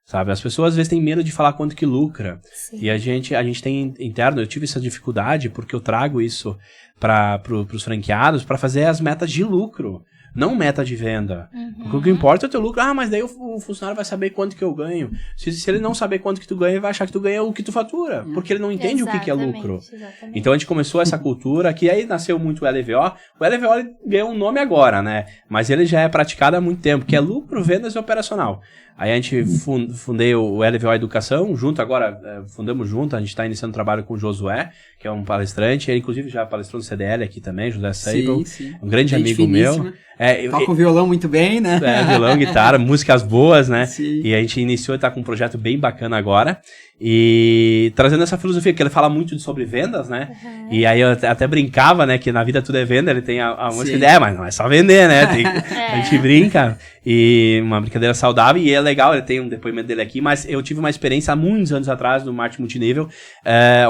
Sabe, as pessoas às vezes têm medo de falar quanto que lucra. Sim. E a gente tem interno, eu tive essa dificuldade porque eu trago isso para os franqueados para fazer as metas de lucro, não meta de venda. Porque o que importa é o teu lucro. Mas daí o funcionário vai saber quanto que eu ganho. Se ele não saber quanto que tu ganha, ele vai achar que tu ganha o que tu fatura, porque ele não entende o que é lucro. Exatamente. Então a gente começou essa cultura, que aí nasceu muito o LVO. O LVO ele ganhou um nome agora, né? Mas ele já é praticado há muito tempo, que é lucro, vendas e operacional. Aí a gente fundei o LVO Educação, fundamos junto, a gente está iniciando trabalho com o Josué, que é um palestrante, ele inclusive já palestrou no CDL aqui também, José Seibel, um grande amigo meu. Toca o violão muito bem, né? Violão, guitarra, músicas boas, né? Sim. E a gente iniciou e tá com um projeto bem bacana agora. E trazendo essa filosofia, que ele fala muito sobre vendas, né? E aí eu até brincava, né? Que na vida tudo é venda, ele tem a música ideia, mas não é só vender, né? A gente brinca. E uma brincadeira saudável, e é legal, ele tem um depoimento dele aqui, mas eu tive uma experiência há muitos anos atrás no marketing multinível,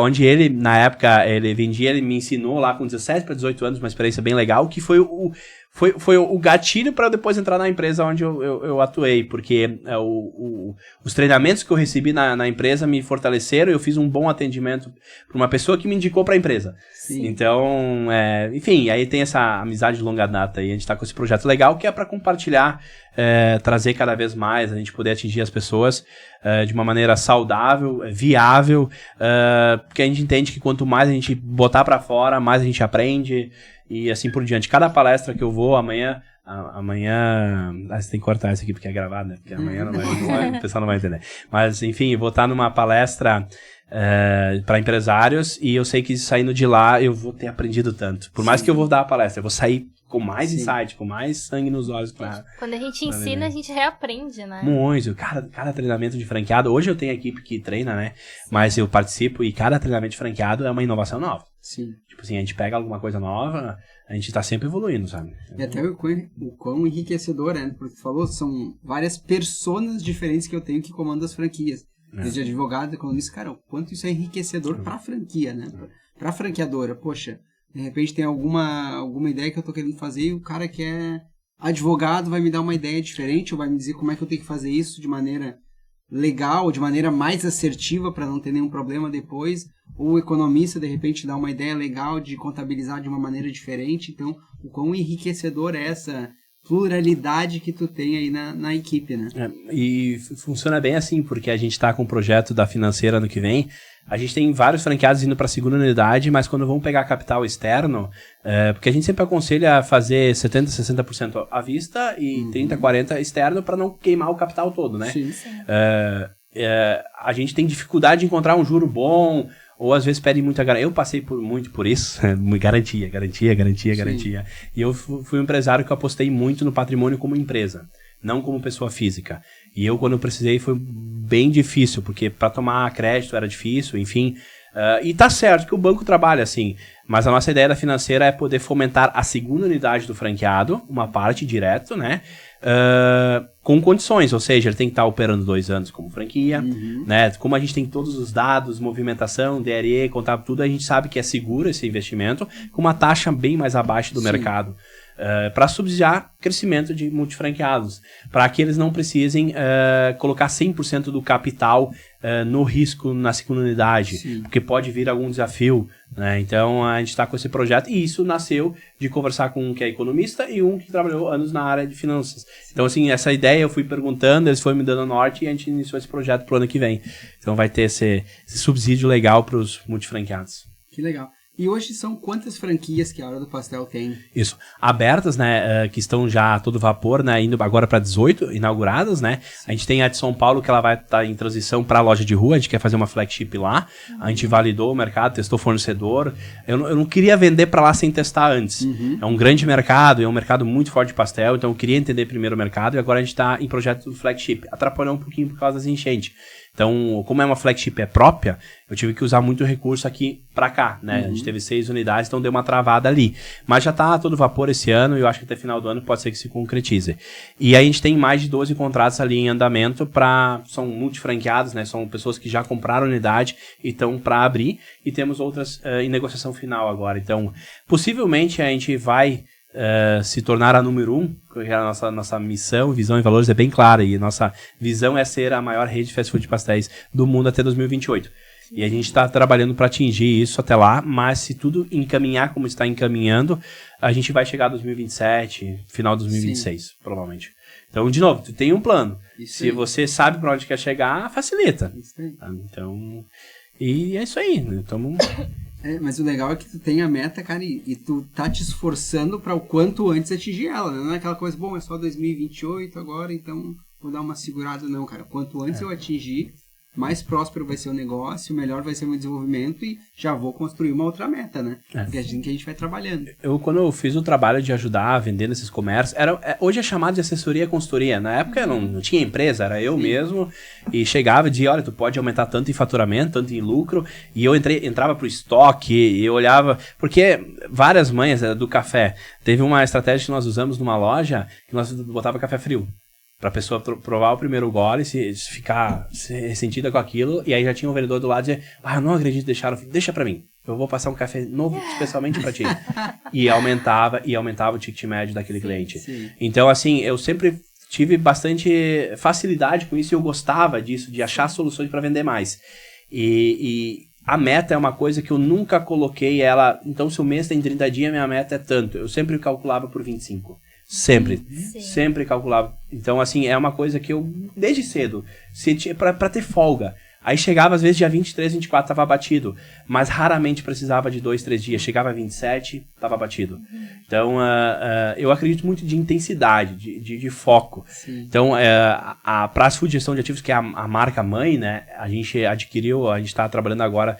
onde ele, na época, ele me ensinou lá com 17 para 18 anos, uma experiência bem legal, que foi o gatilho para depois entrar na empresa onde eu atuei, porque os treinamentos que eu recebi na empresa me fortaleceram, eu fiz um bom atendimento para uma pessoa que me indicou para a empresa. Sim. Então, enfim, aí tem essa amizade de longa data e a gente está com esse projeto legal que é para compartilhar, trazer cada vez mais, a gente poder atingir as pessoas de uma maneira saudável, viável, porque a gente entende que quanto mais a gente botar para fora, mais a gente aprende. E assim por diante. Cada palestra que eu vou, amanhã você tem que cortar isso aqui porque é gravado, né? Porque amanhã o pessoal não vai entender. Mas, enfim, eu vou estar numa palestra para empresários e eu sei que saindo de lá eu vou ter aprendido tanto. Por mais que eu vou dar a palestra, eu vou sair com mais insight, com mais sangue nos olhos. Quando a gente ensina, a gente reaprende, né? Muito. Cada treinamento de franqueado, hoje eu tenho a equipe que treina, né? Sim. Mas eu participo e cada treinamento de franqueado é uma inovação nova. Sim. Tipo assim, a gente pega alguma coisa nova, a gente tá sempre evoluindo, sabe? E até o quão enriquecedor, né? Porque tu falou, são várias personas diferentes que eu tenho que comandam as franquias. Desde advogado, economista, cara, o quanto isso é enriquecedor pra franquia, né? Pra franqueadora, poxa, de repente tem alguma ideia que eu tô querendo fazer e o cara que é advogado vai me dar uma ideia diferente ou vai me dizer como é que eu tenho que fazer isso de maneira legal, de maneira mais assertiva para não ter nenhum problema depois, ou o economista de repente dá uma ideia legal de contabilizar de uma maneira diferente. Então, o quão enriquecedor é essa pluralidade que tu tem aí na equipe, né? E funciona bem assim, porque a gente tá com o projeto da financeira ano que vem, a gente tem vários franqueados indo para a segunda unidade, mas quando vão pegar capital externo, porque a gente sempre aconselha a fazer 70%, 60% à vista e 30%, 40% externo para não queimar o capital todo, né? Sim. A gente tem dificuldade de encontrar um juro bom, ou às vezes pedem muita garantia. Eu passei muito por isso, garantia. E eu fui um empresário que eu apostei muito no patrimônio como empresa, não como pessoa física. E eu, quando eu precisei, foi bem difícil, porque para tomar crédito era difícil, enfim. E tá certo que o banco trabalha assim, mas a nossa ideia da financeira é poder fomentar a segunda unidade do franqueado, uma parte direto, né? Com condições, ou seja, ele tem que estar operando 2 anos como franquia, né? Como a gente tem todos os dados, movimentação, DRE, contábil, tudo, a gente sabe que é seguro esse investimento, com uma taxa bem mais abaixo do mercado. para subsidiar crescimento de multifranqueados, para que eles não precisem colocar 100% do capital no risco na segunda unidade, Sim. porque pode vir algum desafio, né? Então a gente está com esse projeto e isso nasceu de conversar com um que é economista e um que trabalhou anos na área de finanças. Sim. Então assim, essa ideia eu fui perguntando, eles foram me dando norte e a gente iniciou esse projeto pro ano que vem. Então vai ter esse subsídio legal para os multifranqueados. Que legal. E hoje são quantas franquias que a Hora do Pastel tem? Isso. Abertas, né, que estão já a todo vapor, né, indo agora para 18, inauguradas, né. Sim. A gente tem a de São Paulo, que ela vai estar em transição para a loja de rua, a gente quer fazer uma flagship lá. A gente validou o mercado, testou fornecedor. Eu não queria vender para lá sem testar antes. É um grande mercado, é um mercado muito forte de pastel, então eu queria entender primeiro o mercado e agora a gente está em projeto do flagship. Atrapalhou um pouquinho por causa das enchentes. Então, como é uma flagship própria, eu tive que usar muito recurso aqui pra cá, né? A gente teve 6 unidades, então deu uma travada ali. Mas já tá a todo vapor esse ano e eu acho que até final do ano pode ser que se concretize. E aí a gente tem mais de 12 contratos ali em andamento são multifranqueados, né? São pessoas que já compraram unidade e estão para abrir. E temos outras em negociação final agora. Então, possivelmente a gente vai se tornar a número 1, porque a nossa missão, visão e valores é bem clara, e a nossa visão é ser a maior rede de fast food de pastéis do mundo até 2028. E a gente está trabalhando para atingir isso até lá, mas se tudo encaminhar como está encaminhando, a gente vai chegar a 2027, final de 2026, Sim. provavelmente. Então, de novo, tu tem um plano. Se você sabe para onde quer chegar, facilita. Tá? Então, e é isso aí. Né? Mas o legal é que tu tem a meta, cara, e tu tá te esforçando para o quanto antes atingir ela, né? Não é aquela coisa, bom, é só 2028 agora, então vou dar uma segurada. Não, cara. Quanto antes eu atingir, mais próspero vai ser o negócio, melhor vai ser o meu desenvolvimento e já vou construir uma outra meta, né? Porque é assim que a gente vai trabalhando. Quando eu fiz o trabalho de ajudar a vender nesses comércios, hoje é chamado de assessoria e consultoria. Na época eu não tinha empresa, era eu mesmo, e chegava e dizia, olha, tu pode aumentar tanto em faturamento, tanto em lucro, e eu entrava pro estoque, e eu olhava, porque várias manhas do café, teve uma estratégia que nós usamos numa loja, que nós botava café frio. Pra pessoa provar o primeiro gole, se ficar ressentida com aquilo, e aí já tinha um vendedor do lado e dizia, eu não acredito, deixa pra mim, eu vou passar um café novo especialmente pra ti. E aumentava o ticket médio daquele cliente. Sim. Então, assim, eu sempre tive bastante facilidade com isso e eu gostava disso, de achar soluções para vender mais. E a meta é uma coisa que eu nunca coloquei ela, então se o mês tem 30 dias, minha meta é tanto. Eu sempre calculava por 25. Sempre calculava. Então, assim, é uma coisa que eu, desde cedo, pra ter folga. Aí chegava, às vezes, dia 23, 24, tava batido. Mas raramente precisava de 2, 3 dias. Chegava a 27, tava batido. Então, eu acredito muito de intensidade, de foco. Sim. Então, a Praça Food Gestão de Ativos, que é a marca mãe, né? A gente adquiriu, a gente está trabalhando agora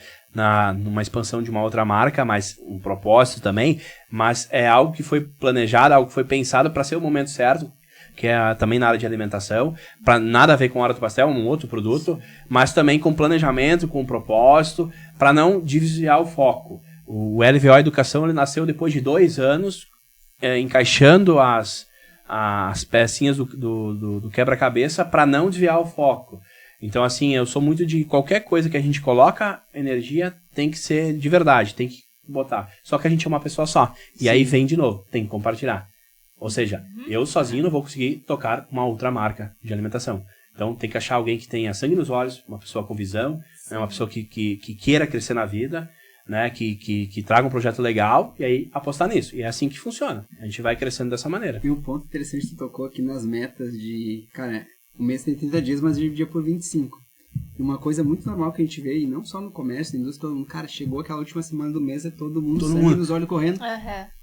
numa expansão de uma outra marca, mas um propósito também, mas é algo que foi planejado, algo que foi pensado para ser o momento certo, que é também na área de alimentação, para nada a ver com a Hora do Pastel, um outro produto, mas também com planejamento, com propósito, para não desviar o foco. O LVO Educação ele nasceu depois de 2 anos, encaixando as pecinhas do quebra-cabeça para não desviar o foco. Então, assim, eu sou muito de qualquer coisa que a gente coloca energia tem que ser de verdade, tem que botar. Só que a gente é uma pessoa só. E aí vem de novo, tem que compartilhar. Ou seja, eu sozinho não vou conseguir tocar uma outra marca de alimentação. Então, tem que achar alguém que tenha sangue nos olhos, uma pessoa com visão, né, uma pessoa que queira crescer na vida, né, que traga um projeto legal e aí apostar nisso. E é assim que funciona. A gente vai crescendo dessa maneira. E um ponto interessante que você tocou aqui nas metas de... Cara, o mês tem 30 dias, mas dividia por 25. E uma coisa muito normal que a gente vê, e não só no comércio, na indústria, todo mundo, cara, chegou aquela última semana do mês, é todo mundo sangue nos olhos correndo.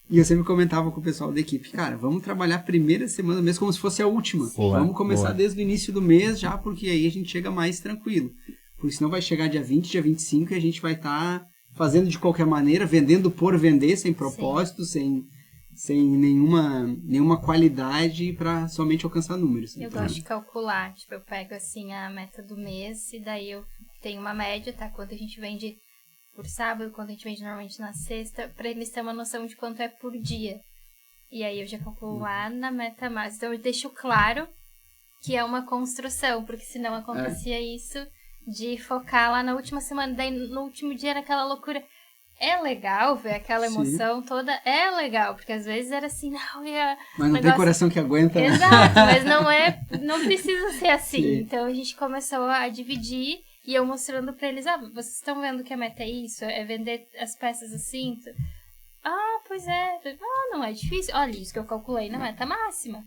E eu sempre comentava com o pessoal da equipe, cara, vamos trabalhar a primeira semana do mês como se fosse a última. Vamos começar desde o início do mês já, porque aí a gente chega mais tranquilo. Porque senão vai chegar dia 20, dia 25 e a gente vai estar fazendo de qualquer maneira, vendendo por vender, sem propósito, sem nenhuma qualidade para somente alcançar números. Eu gosto de calcular, tipo, eu pego assim a meta do mês e daí eu tenho uma média, tá? Quanto a gente vende por sábado, quanto a gente vende normalmente na sexta, pra eles terem uma noção de quanto é por dia. E aí eu já calculo lá na meta máxima. Então eu deixo claro que é uma construção, porque senão acontecia isso de focar lá na última semana, daí no último dia naquela loucura. é legal ver aquela Sim. emoção toda, é legal, porque às vezes era assim, não, Mas não tem coração que aguenta. Né? Exato, mas não precisa ser assim. Sim. Então a gente começou a dividir e eu mostrando pra eles, vocês estão vendo que a meta é isso? É vender as peças assim? Pois é. Não é difícil. Olha, isso que eu calculei na meta máxima.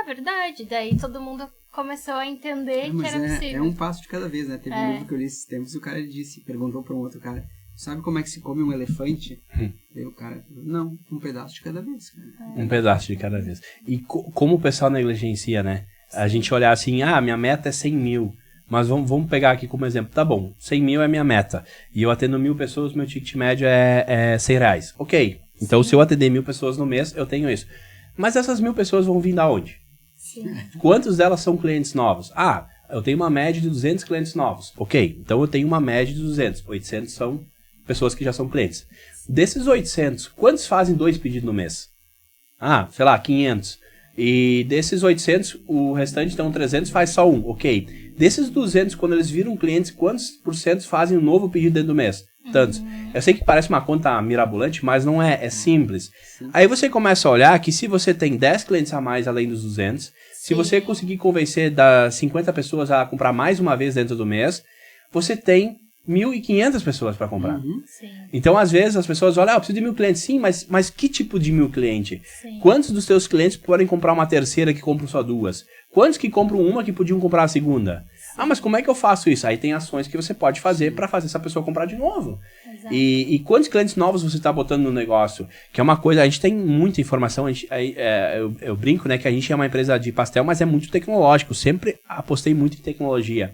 Verdade. Daí todo mundo começou a entender que era possível. É um passo de cada vez, né? Teve um livro que eu li esses tempos e o cara perguntou pra um outro cara, sabe como é que se come um elefante? Daí o cara falou, não, um pedaço de cada vez. Cara. Um pedaço de cada vez. E como o pessoal negligencia, né? A gente olhar assim, minha meta é 100 mil. Mas vamos pegar aqui como exemplo. Tá bom, 100 mil é minha meta. E eu atendo 1.000 pessoas, meu ticket médio é 100 reais. Ok. Então, se eu atender 1.000 pessoas no mês, eu tenho isso. Mas essas 1.000 pessoas vão vir da onde? Sim. Quantos delas são clientes novos? Eu tenho uma média de 200 clientes novos. Ok. Então, eu tenho uma média de 200. 800 são pessoas que já são clientes. Desses 800, quantos fazem 2 pedidos no mês? Sei lá, 500. E desses 800, o restante, então 300, faz só um. Ok. Desses 200, quando eles viram clientes, quantos % fazem um novo pedido dentro do mês? Tantos. Eu sei que parece uma conta mirabolante, mas não é. É simples. Sim. Aí você começa a olhar que se você tem 10 clientes a mais além dos 200, se você conseguir convencer das 50 pessoas a comprar mais uma vez dentro do mês, você tem 1.500 pessoas para comprar. Sim. Então, às vezes, as pessoas olham, eu preciso de 1.000 clientes. Sim, mas que tipo de 1.000 clientes? Sim. Quantos dos teus clientes podem comprar uma terceira que compram só 2? Quantos que compram uma que podiam comprar a segunda? Sim. Mas como é que eu faço isso? Aí tem ações que você pode fazer para fazer essa pessoa comprar de novo. E quantos clientes novos você está botando no negócio? Que é uma coisa, a gente tem muita informação, eu brinco, né, que a gente é uma empresa de pastel, mas é muito tecnológico, sempre apostei muito em tecnologia.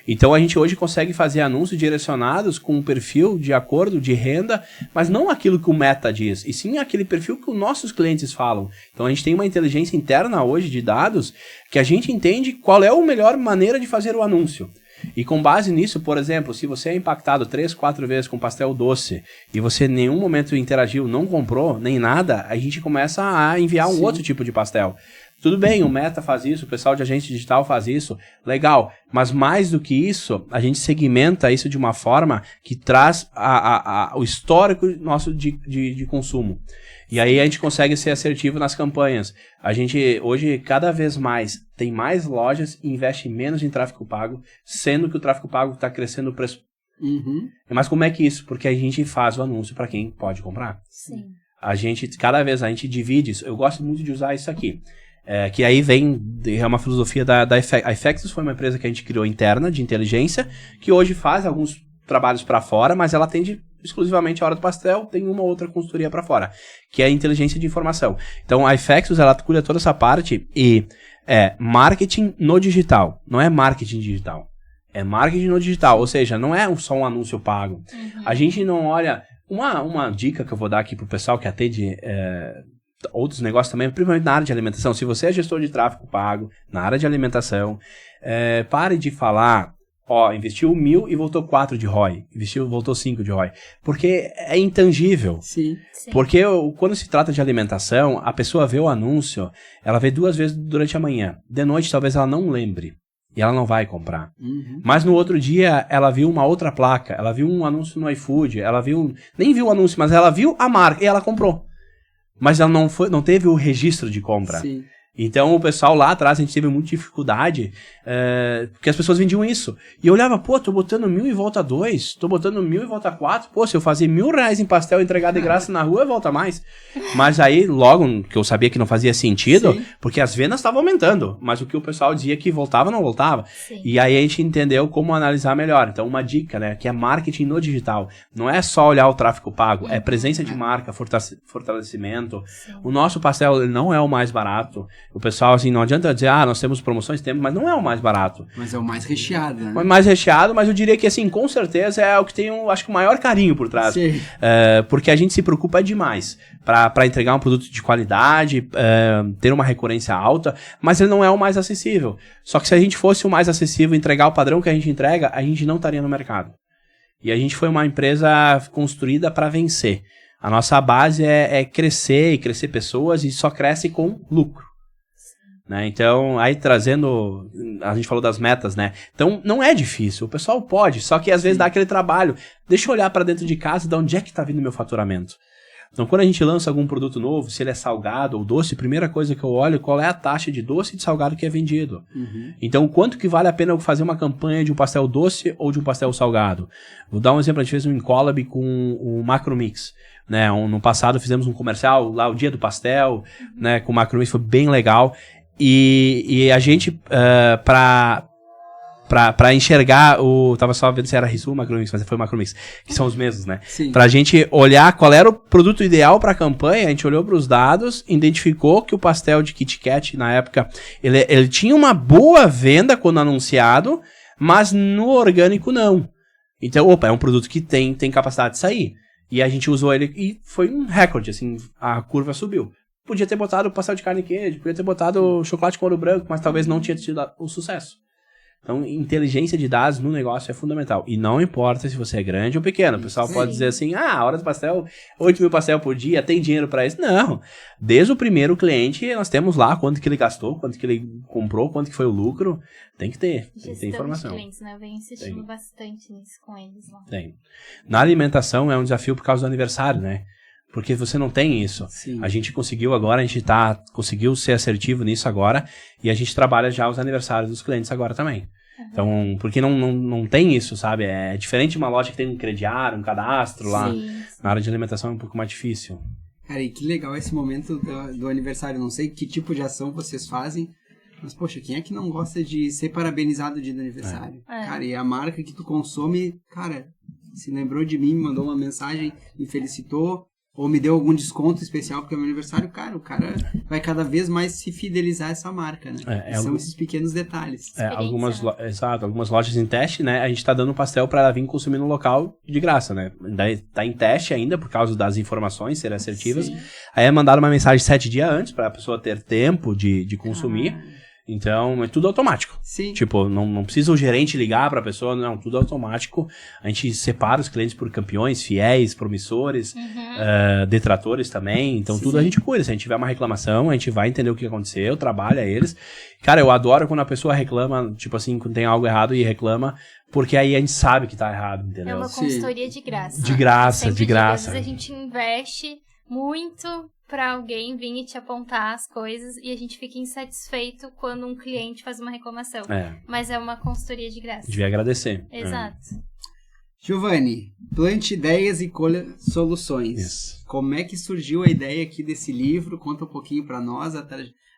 Então a gente hoje consegue fazer anúncios direcionados com um perfil de acordo de renda, mas não aquilo que o Meta diz, e sim aquele perfil que os nossos clientes falam. Então a gente tem uma inteligência interna hoje de dados que a gente entende qual é a melhor maneira de fazer o anúncio. E com base nisso, por exemplo, se você é impactado 3, 4 vezes com pastel doce e você em nenhum momento interagiu, não comprou, nem nada, a gente começa a enviar um outro tipo de pastel. Tudo bem, o Meta faz isso, o pessoal de agente digital faz isso, legal. Mas mais do que isso, a gente segmenta isso de uma forma que traz o histórico nosso de consumo. E aí a gente consegue ser assertivo nas campanhas. A gente hoje, cada vez mais, tem mais lojas e investe menos em tráfego pago, sendo que o tráfego pago está crescendo o preço. Mas como é que isso? Porque a gente faz o anúncio para quem pode comprar. Sim. Cada vez a gente divide isso. Eu gosto muito de usar isso aqui. Que aí é uma filosofia da Effectus. A Effectus foi uma empresa que a gente criou interna, de inteligência, que hoje faz alguns trabalhos para fora, mas ela atende exclusivamente a hora do pastel, tem uma outra consultoria para fora, que é a inteligência de informação. Então a Effectus, ela cuida toda essa parte e é marketing no digital, não é marketing digital, é marketing no digital, ou seja, não é só um anúncio pago. A gente não olha, uma dica que eu vou dar aqui pro pessoal que atende outros negócios também, principalmente na área de alimentação. Se você é gestor de tráfego pago, na área de alimentação, pare de falar, investiu 1.000 e voltou 4 de ROI, voltou 5 de ROI, porque é intangível. Sim. Porque quando se trata de alimentação, a pessoa vê o anúncio, ela vê 2 vezes durante a manhã, de noite talvez ela não lembre, e ela não vai comprar. Mas no outro dia, ela viu uma outra placa, ela viu um anúncio no iFood, nem viu o anúncio, mas ela viu a marca e ela comprou. Mas ela não teve o registro de compra. Sim. Então o pessoal lá atrás, a gente teve muita dificuldade, porque as pessoas vendiam isso. E eu olhava, tô botando 1.000 e volta 2, tô botando 1.000 e volta 4, se eu fazer R$1.000 em pastel entregar de graça na rua, volta mais. Mas aí, logo que eu sabia que não fazia sentido, sim, porque as vendas estavam aumentando, mas o que o pessoal dizia que voltava, não voltava. Sim. E aí a gente entendeu como analisar melhor. Então uma dica, né, que é marketing no digital. Não é só olhar o tráfego pago, é presença de marca, fortalecimento. Sim. O nosso pastel ele não é o mais barato. O pessoal, assim, não adianta dizer, nós temos promoções, mas não é o mais barato. Mas é o mais recheado, né? É mais recheado, mas eu diria que, assim, com certeza é o que tem, acho que o maior carinho por trás. Sim. Porque a gente se preocupa demais para entregar um produto de qualidade, ter uma recorrência alta, mas ele não é o mais acessível. Só que se a gente fosse o mais acessível, entregar o padrão que a gente entrega, a gente não estaria no mercado. E a gente foi uma empresa construída para vencer. A nossa base é crescer e crescer pessoas e só cresce com lucro. né? Então, aí trazendo, a gente falou das metas, né? Então, não é difícil, o pessoal pode, só que às vezes dá aquele trabalho. Deixa eu olhar para dentro de casa de onde é que tá vindo o meu faturamento. Então, quando a gente lança algum produto novo, se ele é salgado ou doce, a primeira coisa que eu olho é qual é a taxa de doce e de salgado que é vendido. Então, quanto que vale a pena eu fazer uma campanha de um pastel doce ou de um pastel salgado? Vou dar um exemplo, a gente fez um collab com o Macro Mix. Né? No passado fizemos um comercial, lá o Dia do Pastel, né? Com o Macro Mix, foi bem legal. E a gente, pra enxergar tava só vendo se era Rissul ou Macromix, mas foi o Macromix, que são os mesmos, né? Sim. Pra gente olhar qual era o produto ideal pra campanha, a gente olhou pros dados, identificou que o pastel de Kit Kat, na época, ele tinha uma boa venda quando anunciado, mas no orgânico não. Então, é um produto que tem capacidade de sair. E a gente usou ele e foi um recorde, assim, a curva subiu. Podia ter botado pastel de carne e queijo, podia ter botado chocolate com ouro branco, mas talvez não tinha tido o sucesso. Então, inteligência de dados no negócio é fundamental. E não importa se você é grande ou pequeno. O pessoal pode dizer assim, a hora do pastel, 8 mil pastel por dia, tem dinheiro para isso? Não. Desde o primeiro cliente, nós temos lá quanto que ele gastou, quanto que ele comprou, quanto que foi o lucro. Tem que ter informação. De clientes, né? Eu venho insistindo bastante nisso com eles lá. Tem. Na alimentação é um desafio por causa do aniversário, né? Porque você não tem isso. Sim. A gente conseguiu agora, conseguiu ser assertivo nisso agora, e a gente trabalha já os aniversários dos clientes agora também. Então, porque não tem isso, sabe? É diferente de uma loja que tem um crediário, um cadastro lá. Na área de alimentação é um pouco mais difícil. Cara, e que legal esse momento do aniversário. Não sei que tipo de ação vocês fazem, mas, poxa, quem é que não gosta de ser parabenizado no dia do aniversário? Cara, e a marca que tu consome, cara, se lembrou de mim, me mandou uma mensagem, me felicitou, ou me deu algum desconto especial porque é meu aniversário, cara, o cara vai cada vez mais se fidelizar a essa marca, né? São esses pequenos detalhes. Algumas lojas em teste, né? A gente tá dando pastel pra ela vir consumir no local de graça, né? Daí tá em teste ainda por causa das informações serem assertivas. Sim. Aí mandaram uma mensagem 7 dias antes pra pessoa ter tempo de consumir. Então, é tudo automático. Sim. Tipo, não precisa o gerente ligar pra pessoa, não, tudo automático. A gente separa os clientes por campeões, fiéis, promissores, detratores também. Então, tudo a gente cuida. Se a gente tiver uma reclamação, a gente vai entender o que aconteceu, trabalha eles. Cara, eu adoro quando a pessoa reclama, tipo assim, quando tem algo errado e reclama, porque aí a gente sabe que tá errado, entendeu? É uma consultoria de graça. De graça, de graça. Às vezes a gente investe muito pra alguém vir e te apontar as coisas e a gente fica insatisfeito quando um cliente faz uma reclamação. Mas é uma consultoria de graça. Devia agradecer. Exato. Giovanni, plante ideias e colha soluções. Isso. Como é que surgiu a ideia aqui desse livro? Conta um pouquinho pra nós,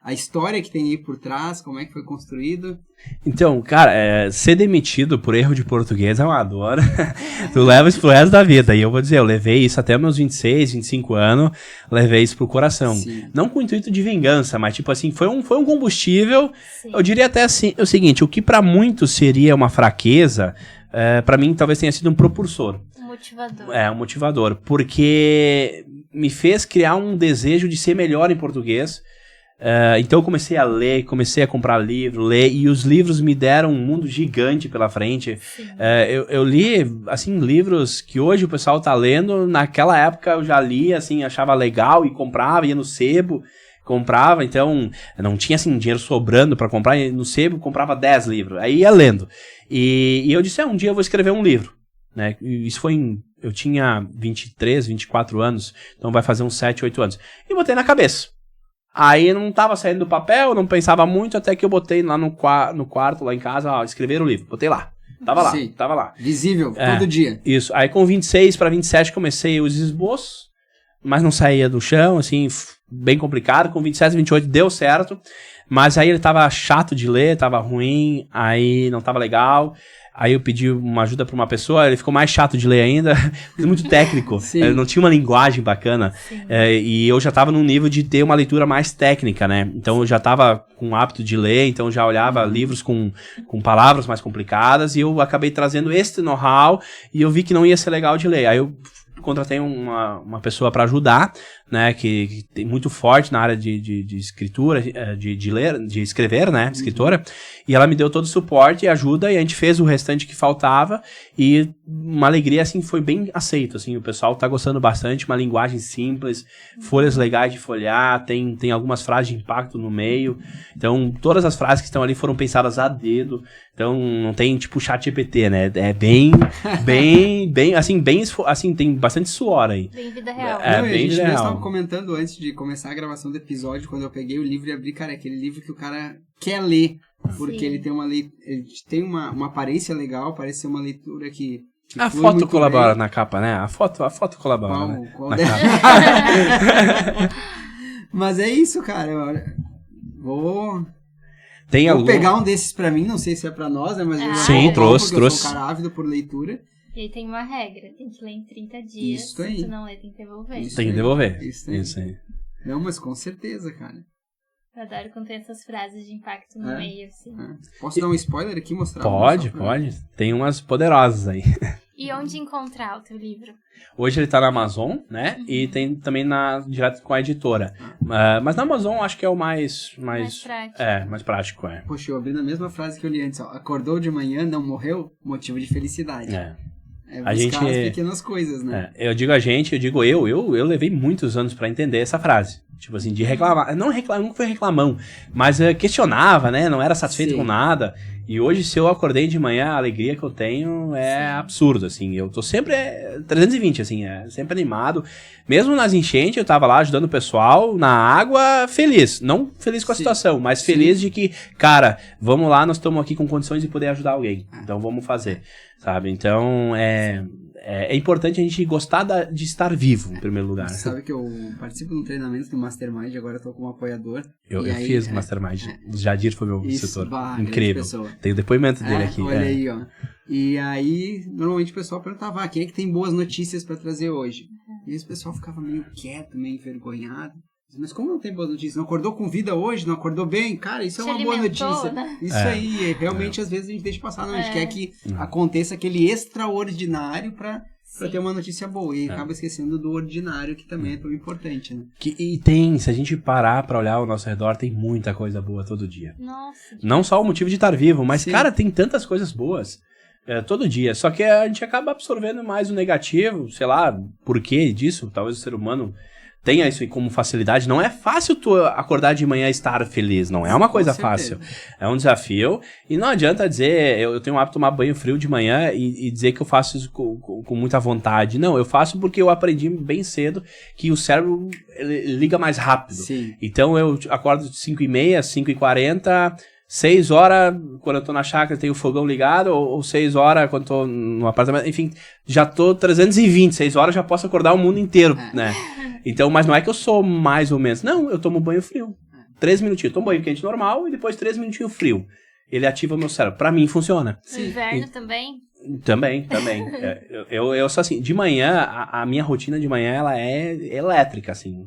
a história que tem aí por trás, como é que foi construído. Então, cara, ser demitido por erro de português é uma dor. Tu leva isso pro resto da vida. E eu vou dizer, eu levei isso até meus 26, 25 anos, levei isso pro coração. Sim. Não com o intuito de vingança, mas tipo assim, foi um combustível. Sim. Eu diria até assim, o seguinte, o que pra muitos seria uma fraqueza, pra mim talvez tenha sido um propulsor. Um motivador. Um motivador, porque me fez criar um desejo de ser melhor em português. Então eu comecei a ler, comecei a comprar livro, ler, e os livros me deram um mundo gigante pela frente. Eu li, assim, livros que hoje o pessoal tá lendo, naquela época eu já li, assim, achava legal e comprava, ia no sebo, comprava, então não tinha, assim, dinheiro sobrando pra comprar, no sebo comprava 10 livros, aí ia lendo. E eu disse, um dia eu vou escrever um livro, né? Isso foi eu tinha 23, 24 anos, então vai fazer uns 7, 8 anos. E botei na cabeça. Aí não tava saindo do papel, não pensava muito, até que eu botei lá no quarto, lá em casa, escrever o livro. Botei lá. Tava lá. Visível, todo dia. Isso. Aí com 26 para 27 comecei os esboços, mas não saía do chão, assim, bem complicado. Com 27, 28 deu certo, mas aí ele tava chato de ler, tava ruim, aí não tava legal. Aí eu pedi uma ajuda pra uma pessoa, ele ficou mais chato de ler ainda, muito técnico, ele não tinha uma linguagem bacana, e eu já tava num nível de ter uma leitura mais técnica, né, então eu já tava com o hábito de ler, então eu já olhava livros com palavras mais complicadas, e eu acabei trazendo esse know-how, e eu vi que não ia ser legal de ler, aí eu contratei uma pessoa para ajudar, né, que tem muito forte na área de escritura, de ler, de escrever, né, de escritora, e ela me deu todo o suporte e ajuda, e a gente fez o restante que faltava, e uma alegria, assim, foi bem aceito, assim, o pessoal tá gostando bastante, uma linguagem simples, folhas legais de folhear, tem algumas frases de impacto no meio, então todas as frases que estão ali foram pensadas a dedo, então não tem tipo chat GPT, né, é bem, assim, tem bastante suor aí. Bem vida real. Não, Bem a gente vida mesmo real. estava comentando antes de começar a gravação do episódio, quando eu peguei o livro e abri, cara, aquele livro que o cara quer ler, porque Sim. ele tem uma aparência legal, parece ser uma leitura que A flui foto muito colabora bem. na capa, né? A foto colabora, né? Qual Na delas? capa. Mas é isso, cara. Vou Tem algum... pegar um desses pra mim, não sei se é pra nós, né? Mas eu já Sim, vou comprar trouxe. porque eu sou um cara ávido por leitura. E aí tem uma regra, tem que ler em 30 dias. Isso aí. Se tu não ler, tem que devolver. Isso. Tem que devolver. Isso aí. Não, mas com certeza, cara. Eu adoro quando tem essas frases de impacto no meio, assim. Posso dar um spoiler aqui e mostrar? Pode. Tem umas poderosas aí. E onde encontrar o teu livro? Hoje ele tá na Amazon, né? E tem também direto com a editora. Mas na Amazon acho que é o mais prático. mais prático, é. Poxa, eu abri na mesma frase que eu li antes, ó. Acordou de manhã, não morreu? Motivo de felicidade. É buscar A gente- as pequenas coisas, né? Eu digo eu levei muitos anos pra entender essa frase. Tipo assim, de reclamar. Não foi reclamão, mas questionava, né? Não era satisfeito Sim. com nada. E hoje, se eu acordei de manhã, a alegria que eu tenho é absurda, assim. Eu tô sempre 320, assim, sempre animado. Mesmo nas enchentes, eu tava lá ajudando o pessoal na água, feliz. Não feliz com a Sim. situação, mas feliz de que, cara, vamos lá, nós estamos aqui com condições de poder ajudar alguém. Então vamos fazer, sabe? Então, é importante a gente gostar de estar vivo, em primeiro lugar. Você sabe que eu participo de um treinamento do Mastermind, agora eu tô como apoiador. Eu E aí, fiz Mastermind. O Jadir foi meu instrutor. grande Incrível. pessoa. Tem o depoimento dele aqui. Olha aí, ó. E aí, normalmente o pessoal perguntava, quem é que tem boas notícias pra trazer hoje? E aí o pessoal ficava meio quieto, meio envergonhado. Mas como não tem boas notícias? Não acordou com vida hoje? Não acordou bem? Cara, isso é Te uma boa alimentou, notícia. né? Isso aí, realmente às vezes a gente deixa passar. Não, a gente quer que Uhum. aconteça aquele extraordinário pra Sim. ter uma notícia boa. E acaba esquecendo do ordinário, que também é tão importante, né? Se a gente parar pra olhar ao nosso redor, tem muita coisa boa todo dia. Nossa. Não só o motivo de estar vivo, mas, Sim. cara, tem tantas coisas boas todo dia. Só que a gente acaba absorvendo mais o negativo, sei lá, por que disso? Talvez o ser humano tenha isso aí como facilidade. Não é fácil tu acordar de manhã e estar feliz, não é uma coisa fácil. É um desafio. E não adianta dizer, eu tenho o hábito de tomar banho frio de manhã e dizer que eu faço isso com muita vontade. Não, eu faço porque eu aprendi bem cedo que o cérebro ele liga mais rápido. Sim. Então eu acordo 5h30, 5h40, 6 horas quando eu tô na chácara tem o fogão ligado, ou 6 horas quando eu tô no apartamento, enfim, já tô 320, 6 horas já posso acordar o mundo inteiro, né? Então, mas não é que eu sou mais ou menos, não, eu tomo banho frio, 3 minutinhos, tomo banho quente normal e depois 3 minutinhos frio, ele ativa o meu cérebro, pra mim funciona. No inverno também? Também. Eu sou assim, de manhã, a minha rotina de manhã, ela é elétrica, assim.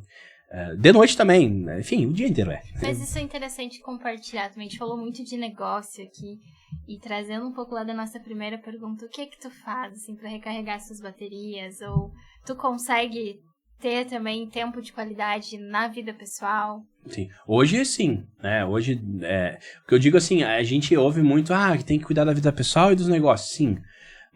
De noite também, enfim, o dia inteiro Mas isso é interessante compartilhar também. A gente falou muito de negócio aqui. E trazendo um pouco lá da nossa primeira pergunta, o que é que tu faz, assim, pra recarregar suas baterias? Ou tu consegue ter também tempo de qualidade na vida pessoal? Sim. Hoje, sim, né? Hoje, o que eu digo assim, a gente ouve muito, que tem que cuidar da vida pessoal e dos negócios, sim.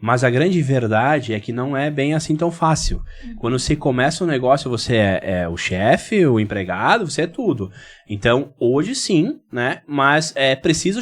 Mas a grande verdade é que não é bem assim tão fácil. Quando você começa um negócio, você é o chefe, o empregado, você é tudo. Então, hoje sim, né? Mas é preciso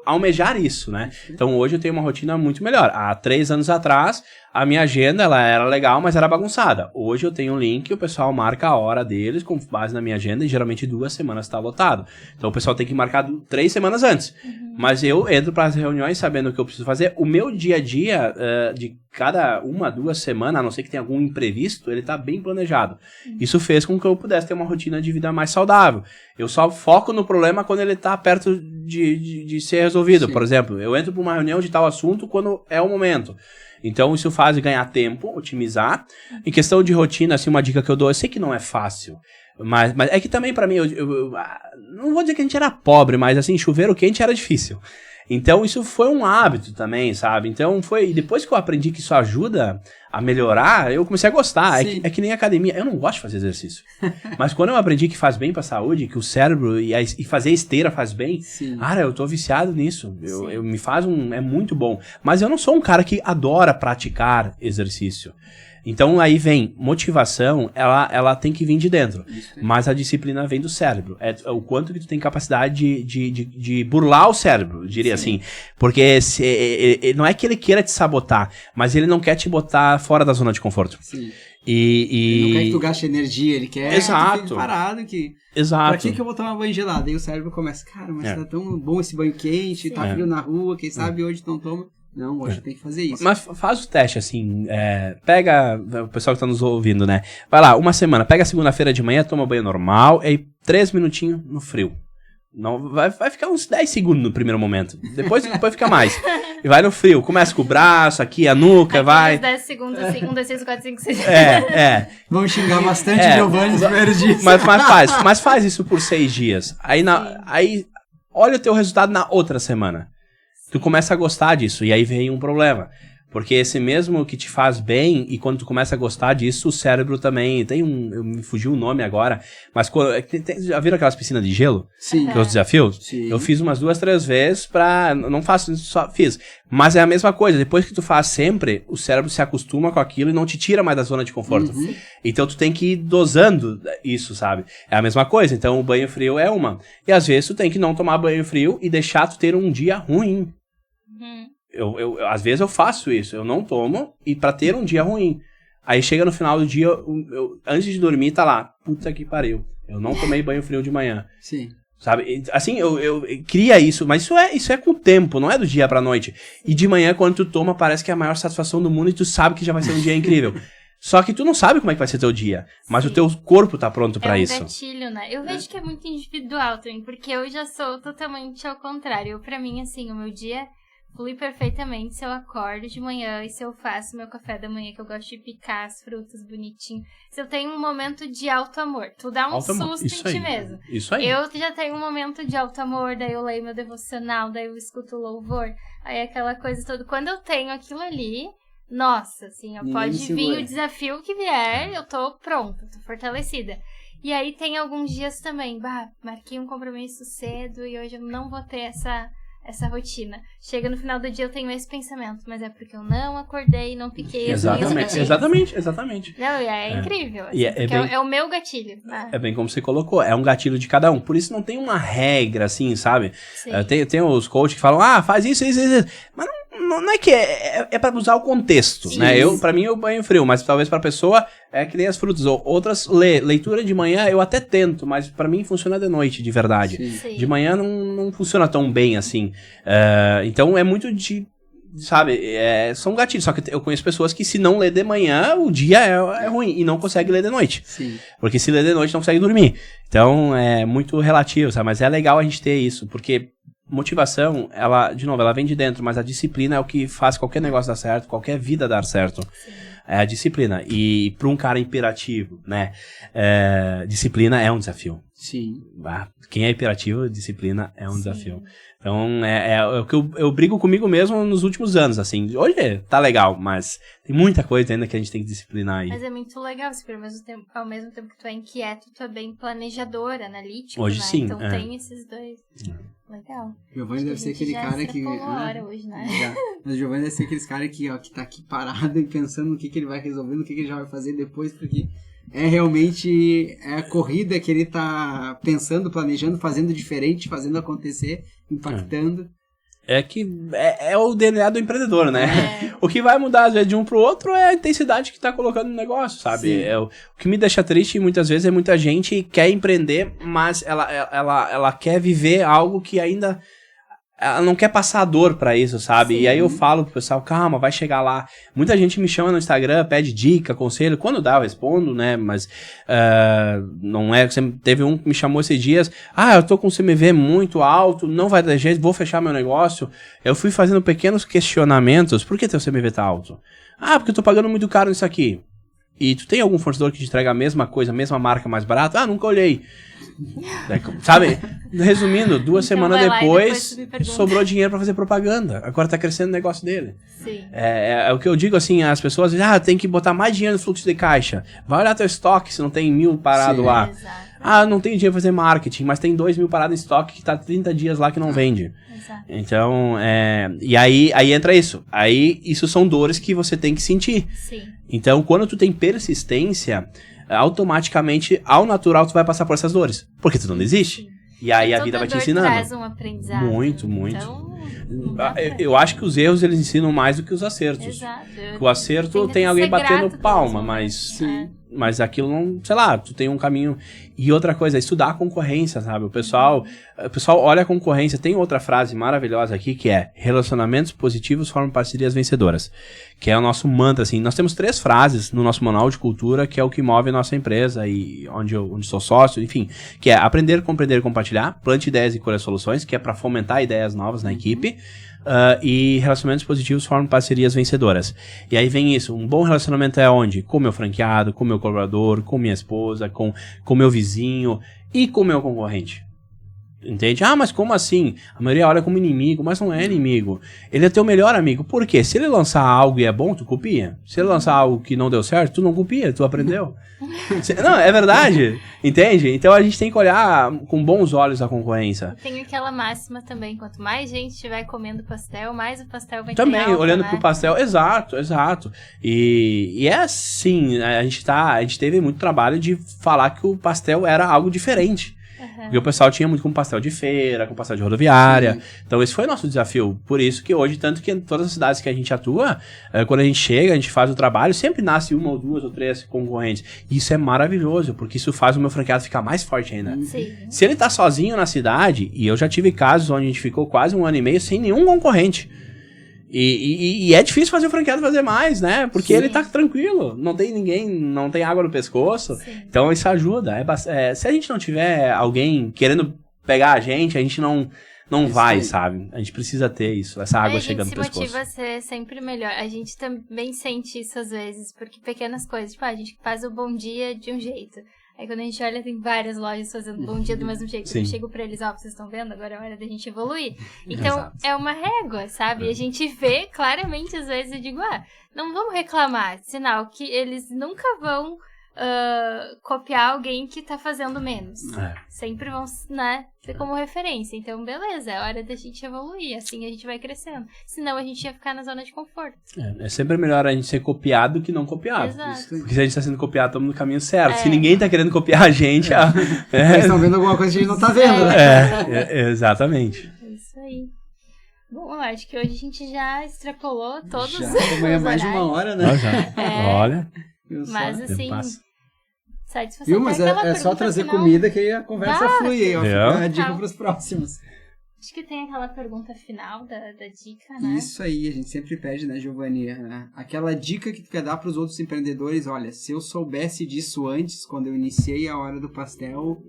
almejar isso, né? Então, hoje eu tenho uma rotina muito melhor. Há 3 anos atrás, a minha agenda ela era legal, mas era bagunçada. Hoje eu tenho um link, o pessoal marca a hora deles com base na minha agenda e geralmente 2 semanas está lotado. Então, o pessoal tem que marcar 3 semanas antes. Mas eu entro para as reuniões sabendo o que eu preciso fazer. O meu dia a dia, de cada 1 a 2 semanas, a não ser que tenha algum imprevisto, ele tá bem planejado. Isso fez com que eu pudesse ter uma rotina de vida mais saudável. Eu só foco no problema quando ele tá perto de ser resolvido. Sim. Por exemplo, eu entro para uma reunião de tal assunto quando é o momento. Então, isso faz ganhar tempo, otimizar. Em questão de rotina, assim, uma dica que eu dou, eu sei que não é fácil, mas é que também pra mim, eu não vou dizer que a gente era pobre, mas assim, chuveiro quente era difícil. Então, isso foi um hábito também, sabe? Então, depois que eu aprendi que isso ajuda a melhorar, eu comecei a gostar. É que nem academia. Eu não gosto de fazer exercício. Mas quando eu aprendi que faz bem pra saúde, que o cérebro e fazer esteira faz bem, cara, eu tô viciado nisso. Me faz é muito bom. Mas eu não sou um cara que adora praticar exercício. Então aí vem motivação, ela tem que vir de dentro, mas a disciplina vem do cérebro, é o quanto que tu tem capacidade de burlar o cérebro, eu diria assim, porque não é que ele queira te sabotar, mas ele não quer te botar fora da zona de conforto. Sim. Ele não quer que tu gaste energia, ele quer que tu fique parado, Exato. Pra que eu vou tomar banho gelado? Aí o cérebro começa, cara, mas tá tão bom esse banho quente, tá frio na rua, quem sabe hoje não toma. Não, hoje tem que fazer isso. Mas faz o teste, assim, pega, o pessoal que tá nos ouvindo, né? Vai lá, uma semana, pega a segunda-feira de manhã, toma banho normal, aí 3 minutinhos no frio. Não, vai ficar uns 10 segundos no primeiro momento. Depois fica mais. E vai no frio, começa com o braço, aqui, a nuca, aqui vai. 10 segundos, assim, 1, 2, 3, 4, 5, 6. Vamos xingar bastante Giovanni nos primeiros dias. Mas faz isso por 6 dias. Aí olha o teu resultado na outra semana. Tu começa a gostar disso, e aí vem um problema. Porque esse mesmo que te faz bem, e quando tu começa a gostar disso, o cérebro também... me fugiu o nome agora, mas já viram aquelas piscinas de gelo? Sim. Que é os desafios? Sim. Eu fiz umas 2, 3 vezes não faço, só fiz. Mas é a mesma coisa, depois que tu faz sempre, o cérebro se acostuma com aquilo e não te tira mais da zona de conforto. Uhum. Então tu tem que ir dosando isso, sabe? É a mesma coisa, então o banho frio é uma. E às vezes tu tem que não tomar banho frio e deixar tu ter um dia ruim. Às vezes eu faço isso, eu não tomo e pra ter um dia ruim. Aí chega no final do dia, antes de dormir, tá lá, puta que pariu, eu não tomei banho frio de manhã. Sim. Sabe, assim, eu cria isso, mas isso é com o tempo, não é do dia pra noite. E de manhã, quando tu toma, parece que é a maior satisfação do mundo e tu sabe que já vai ser um dia incrível. Só que tu não sabe como é que vai ser teu dia, mas o teu corpo tá pronto pra isso. É um gatilho, né? Eu vejo que é muito individual também, porque eu já sou totalmente ao contrário. Pra mim, assim, o meu dia flui perfeitamente se eu acordo de manhã e se eu faço meu café da manhã, que eu gosto de picar as frutas bonitinho. Se eu tenho um momento de alto amor, tu dá um susto em ti mesmo. Isso aí. Eu já tenho um momento de alto amor, daí eu leio meu devocional, daí eu escuto louvor, aí aquela coisa toda. Quando eu tenho aquilo ali, nossa, assim, pode vir o desafio que vier, eu tô pronta, tô fortalecida. E aí tem alguns dias também, marquei um compromisso cedo e hoje eu não vou ter essa rotina. Chega no final do dia eu tenho esse pensamento, mas é porque eu não acordei, não piquei as minhas Exatamente. Não, incrível. Assim, é o meu gatilho. É bem como você colocou, é um gatilho de cada um. Por isso não tem uma regra assim, sabe? Tem os coaches que falam, faz isso. Mas não é que é pra usar o contexto, sim, né? Pra mim eu banho frio, mas talvez pra pessoa é que nem as frutas. Outras, leitura de manhã eu até tento, mas pra mim funciona de noite, de verdade. Sim. De manhã não funciona tão bem assim. Então é muito sabe, são gatilhos. Só que eu conheço pessoas que se não ler de manhã, o dia é ruim e não consegue ler de noite. Sim. Porque se ler de noite não consegue dormir. Então é muito relativo, sabe? Mas é legal a gente ter isso, porque motivação, ela vem de dentro, mas a disciplina é o que faz qualquer negócio dar certo, qualquer vida dar certo. Sim. É a disciplina. E para um cara imperativo, né? Disciplina é um desafio. Sim. Quem é imperativo, disciplina é um desafio. Então, é o que eu brigo comigo mesmo nos últimos anos, assim. Hoje tá legal, mas tem muita coisa ainda que a gente tem que disciplinar aí. Mas é muito legal, ao mesmo tempo que tu é inquieto, tu é bem planejador, analítico, hoje, né? sim. Então tem esses dois. Legal. Giovanni deve ser aquele cara que... hoje, né? Mas o Giovanni deve ser aqueles cara que tá aqui parado e pensando no que ele vai resolver, no que ele já vai fazer depois, porque... realmente a corrida que ele tá pensando, planejando, fazendo diferente, fazendo acontecer, impactando. É o DNA do empreendedor, né? O que vai mudar, às vezes, de um pro outro é a intensidade que tá colocando no negócio, sabe? O que me deixa triste, muitas vezes, é muita gente quer empreender, mas ela quer viver algo que ainda... Ela não quer passar dor pra isso, sabe? Sim. E aí eu falo pro pessoal, calma, vai chegar lá. Muita gente me chama no Instagram, pede dica, conselho. Quando dá, eu respondo, né? Mas não é... Teve um que me chamou esses dias. Eu tô com um CMV muito alto, não vai dar jeito, vou fechar meu negócio. Eu fui fazendo pequenos questionamentos. Por que teu CMV tá alto? Porque eu tô pagando muito caro nisso aqui. e tu tem algum fornecedor que te entrega a mesma coisa, a mesma marca mais barata? Ah, nunca olhei. Sabe? Resumindo, 2 semanas depois sobrou dinheiro pra fazer propaganda. Agora tá crescendo o negócio dele. Sim. É o que eu digo assim, as pessoas dizem, tem que botar mais dinheiro no fluxo de caixa. Vai olhar teu estoque se não tem 1.000 parado lá. Exato. Não tem dinheiro pra fazer marketing, mas tem 2.000 parados em estoque que tá 30 dias lá que não vende. Exato. Então, e aí entra isso. Aí isso são dores que você tem que sentir. Sim. Então, quando tu tem persistência, automaticamente, ao natural, tu vai passar por essas dores. Porque tu não desiste. E aí a vida vai te ensinando. Traz um aprendizado. Muito. Então, eu acho que os erros, eles ensinam mais do que os acertos. Exato. O acerto tem alguém batendo palma, mas... É. Mas aquilo não, sei lá, tu tem um caminho. E outra coisa, estudar a concorrência, sabe? O pessoal olha a concorrência. Tem outra frase maravilhosa aqui que é: relacionamentos positivos formam parcerias vencedoras. Que é o nosso mantra, assim. Nós temos 3 frases no nosso manual de cultura, que é o que move a nossa empresa e onde sou sócio, enfim. Que é aprender, compreender e compartilhar, plante ideias e colher soluções, que é para fomentar ideias novas na equipe. E relacionamentos positivos formam parcerias vencedoras. E aí vem isso, um bom relacionamento é onde? Com meu franqueado, com meu colaborador, com minha esposa, com meu vizinho e com meu concorrente. Entende? Mas como assim? A maioria olha como inimigo, mas não é inimigo. Ele é teu melhor amigo. Por quê? Se ele lançar algo e é bom, tu copia. Se ele lançar algo que não deu certo, tu não copia, tu aprendeu. Não, é verdade. Entende? Então a gente tem que olhar com bons olhos a concorrência. Tem aquela máxima também, quanto mais gente estiver comendo pastel, mais o pastel vai também, ter alta, olhando né? pro pastel, exato. E é assim, a gente teve muito trabalho de falar que o pastel era algo diferente. Porque o pessoal tinha muito com pastel de feira, com pastel de rodoviária. Sim. Então esse foi o nosso desafio. Por isso que hoje, tanto que em todas as cidades que a gente atua, quando a gente chega, a gente faz o trabalho, sempre nasce 1 ou 2 ou 3 concorrentes. E isso é maravilhoso, porque isso faz o meu franqueado ficar mais forte ainda. Sim. Se ele tá sozinho na cidade, e eu já tive casos onde a gente ficou quase 1 ano e meio sem nenhum concorrente. E é difícil fazer o franqueado fazer mais, né? Porque Sim. ele tá tranquilo, não tem ninguém, não tem água no pescoço. Sim. Então isso ajuda. Se a gente não tiver alguém querendo pegar a gente não vai, sabe? A gente precisa ter isso, essa água chegando no pescoço. A gente se motiva a ser sempre melhor. A gente também sente isso às vezes, porque pequenas coisas, tipo, a gente faz o bom dia de um jeito. Aí quando a gente olha, tem várias lojas fazendo bom dia do mesmo jeito. Sim. Eu chego pra eles, vocês estão vendo? Agora é hora da gente evoluir. Então, Exato. É uma régua, sabe? E a gente vê claramente, às vezes, eu digo, não vamos reclamar. Sinal que eles nunca vão copiar alguém que tá fazendo menos. Sempre vão, né, ter como referência. Então, beleza, é hora da gente evoluir. Assim a gente vai crescendo. Senão a gente ia ficar na zona de conforto. É sempre melhor a gente ser copiado que não copiado. Exato. Porque se a gente tá sendo copiado, estamos no caminho certo. Se ninguém tá querendo copiar a gente... Eles estão vendo alguma coisa que a gente não tá vendo, né? Exatamente. É isso aí. Bom, eu acho que hoje a gente já extrapolou todos já, os amanhã mais de 1 hora, né? Olha... Mas assim, satisfação. Viu? Mas é só trazer final. Comida que a conversa flui aí, ó. Fica a dica pros próximos. Acho que tem aquela pergunta final da dica, né? Isso aí, a gente sempre pede, né, Giovanni? Aquela dica que tu quer dar pros outros empreendedores, olha, se eu soubesse disso antes, quando eu iniciei a Hora do Pastel,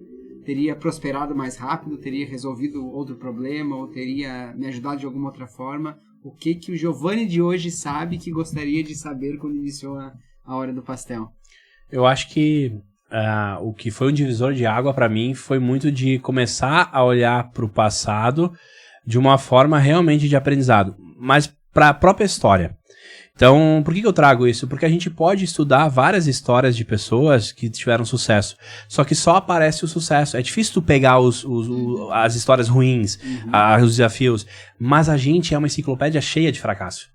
teria prosperado mais rápido, teria resolvido outro problema, ou teria me ajudado de alguma outra forma. O que o Giovanni de hoje sabe que gostaria de saber quando iniciou a Hora do Pastel? Eu acho que o que foi um divisor de água para mim foi muito de começar a olhar para o passado de uma forma realmente de aprendizado, mas para a própria história. Então, por que eu trago isso? Porque a gente pode estudar várias histórias de pessoas que tiveram sucesso, só que só aparece o sucesso. É difícil tu pegar as histórias ruins, os desafios, mas a gente é uma enciclopédia cheia de fracasso.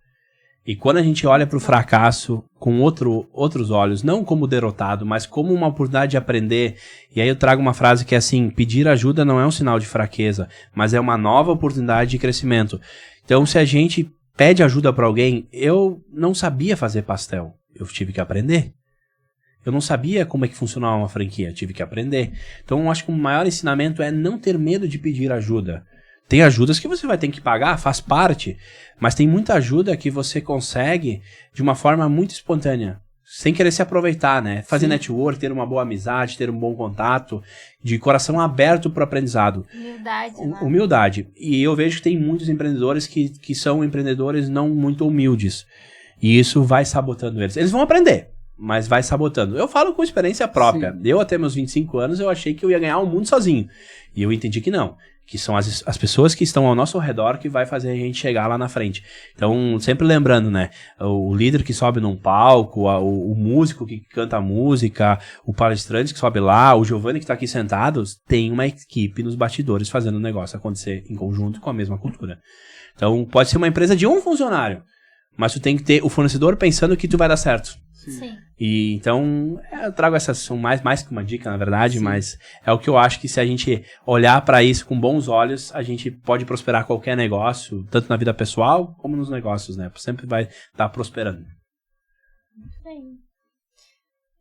E quando a gente olha para o fracasso com outros olhos, não como derrotado, mas como uma oportunidade de aprender, e aí eu trago uma frase que é assim: pedir ajuda não é um sinal de fraqueza, mas é uma nova oportunidade de crescimento. Então, se a gente pede ajuda para alguém, eu não sabia fazer pastel, eu tive que aprender. Eu não sabia como é que funcionava uma franquia, tive que aprender. Então, eu acho que o maior ensinamento é não ter medo de pedir ajuda. Tem ajudas que você vai ter que pagar, faz parte, mas tem muita ajuda que você consegue de uma forma muito espontânea, sem querer se aproveitar, né? Fazer network, ter uma boa amizade, ter um bom contato, de coração aberto para o aprendizado. Humildade, né? Humildade. E eu vejo que tem muitos empreendedores que são empreendedores não muito humildes, e isso vai sabotando eles. Eles vão aprender, mas vai sabotando. Eu falo com experiência própria. Sim. Eu, até meus 25 anos, eu achei que eu ia ganhar o mundo sozinho. E eu entendi que não. Que são as pessoas que estão ao nosso redor que vai fazer a gente chegar lá na frente. Então, sempre lembrando, né? O líder que sobe num palco, o músico que canta a música, o palestrante que sobe lá, o Giovanni que está aqui sentado, tem uma equipe nos bastidores fazendo o negócio acontecer em conjunto com a mesma cultura. Então, pode ser uma empresa de um funcionário, mas tu tem que ter o fornecedor pensando que tu vai dar certo. Sim. E então, eu trago essas, são mais que uma dica, na verdade, Sim. mas é o que eu acho que se a gente olhar para isso com bons olhos, a gente pode prosperar qualquer negócio, tanto na vida pessoal como nos negócios, né? Sempre vai estar prosperando. Bem,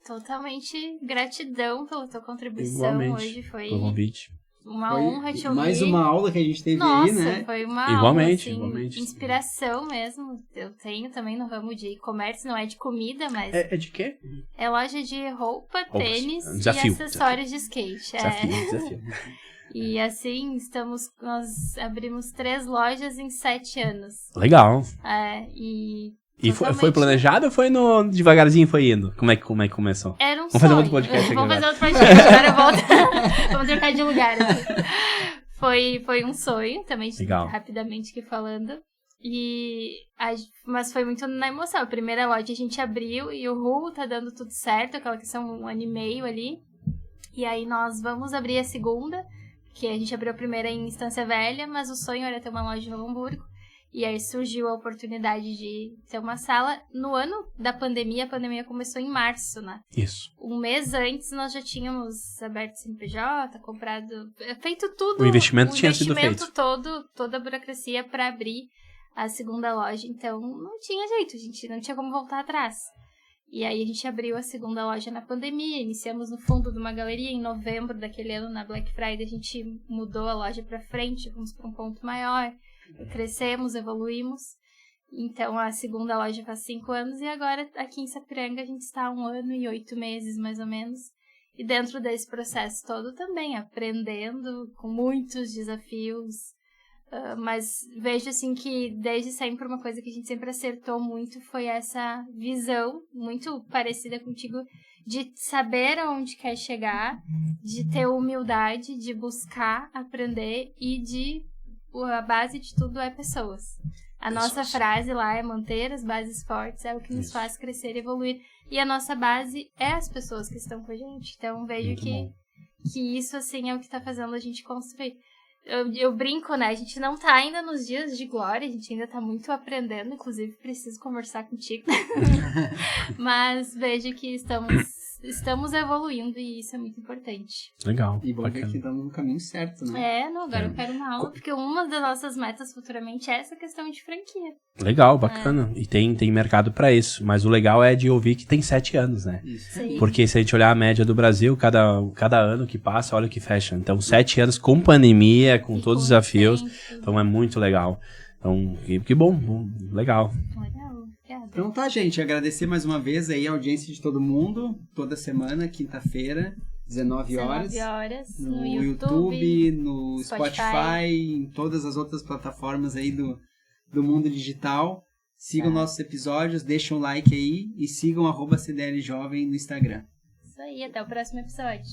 totalmente gratidão pela tua contribuição. Igualmente, Hoje foi pelo convite. uma Foi honra te ouvir. mais uma aula que a gente teve Nossa, aí, né? foi uma Igualmente, aula, assim, igualmente. inspiração mesmo. Eu tenho também no ramo de e-commerce, não é de comida, mas É de quê? é loja de roupa, Roupas. tênis Desafio, e acessórios de skate. Desafio. E assim, nós abrimos 3 lojas em 7 anos. Legal. E foi totalmente- planejado ou foi devagarzinho foi indo? Como é que começou? Era um Vamos fazer sonho. outro podcast Vamos agora. fazer outro podcast, agora eu volto. Vamos trocar de lugar aqui. Foi um sonho, também, Legal. rapidamente aqui falando. Mas foi muito na emoção. A primeira loja a gente abriu e o tá dando tudo certo, aquela questão 1 ano e meio ali. E aí nós vamos abrir a segunda, que a gente abriu a primeira em Estância Velha, mas o sonho era ter uma loja em Novo Hamburgo. E aí surgiu a oportunidade de ter uma sala. No ano da pandemia, a pandemia começou em março, né? Isso. Um mês antes nós já tínhamos aberto CNPJ, comprado, feito tudo. O investimento tinha sido feito. Toda a burocracia para abrir a segunda loja. Então não tinha jeito, a gente não tinha como voltar atrás. E aí a gente abriu a segunda loja na pandemia, iniciamos no fundo de uma galeria. Em novembro daquele ano, na Black Friday, a gente mudou a loja para frente, fomos para um ponto maior. Crescemos, evoluímos. Então a segunda loja faz 5 anos e agora aqui em Sapiranga a gente está há 1 ano e 8 meses mais ou menos. E dentro desse processo todo também aprendendo com muitos desafios. Mas vejo assim que desde sempre uma coisa que a gente sempre acertou muito foi essa visão muito parecida contigo de saber aonde quer chegar, de ter humildade, de buscar aprender e a base de tudo é pessoas. A nossa frase lá é manter as bases fortes, é o que nos faz crescer e evoluir. E a nossa base é as pessoas que estão com a gente. Então vejo que isso assim é o que está fazendo a gente construir. Eu brinco, né? A gente não tá ainda nos dias de glória, a gente ainda tá muito aprendendo, inclusive preciso conversar contigo. Mas vejo que estamos evoluindo e isso é muito importante. Legal. E bom ver que estamos no caminho certo, né? Agora eu quero uma aula, porque uma das nossas metas futuramente é essa questão de franquia. Legal, bacana. E tem mercado pra isso. Mas o legal é de ouvir que tem 7 anos, né? Isso. Sim. Porque se a gente olhar a média do Brasil, cada ano que passa, olha o que fecha. Então, 7 anos com pandemia, com E todos os com desafios. tempo. Então, é muito legal. Então, que bom. Legal. Legal, obrigada. Então tá, gente. Agradecer mais uma vez aí a audiência de todo mundo. Toda semana, quinta-feira, 19 horas. 19 horas No YouTube, no Spotify, em todas as outras plataformas aí do mundo digital. Sigam nossos episódios, deixem um like aí e sigam @CDL Jovem no Instagram. Isso aí, até o próximo episódio.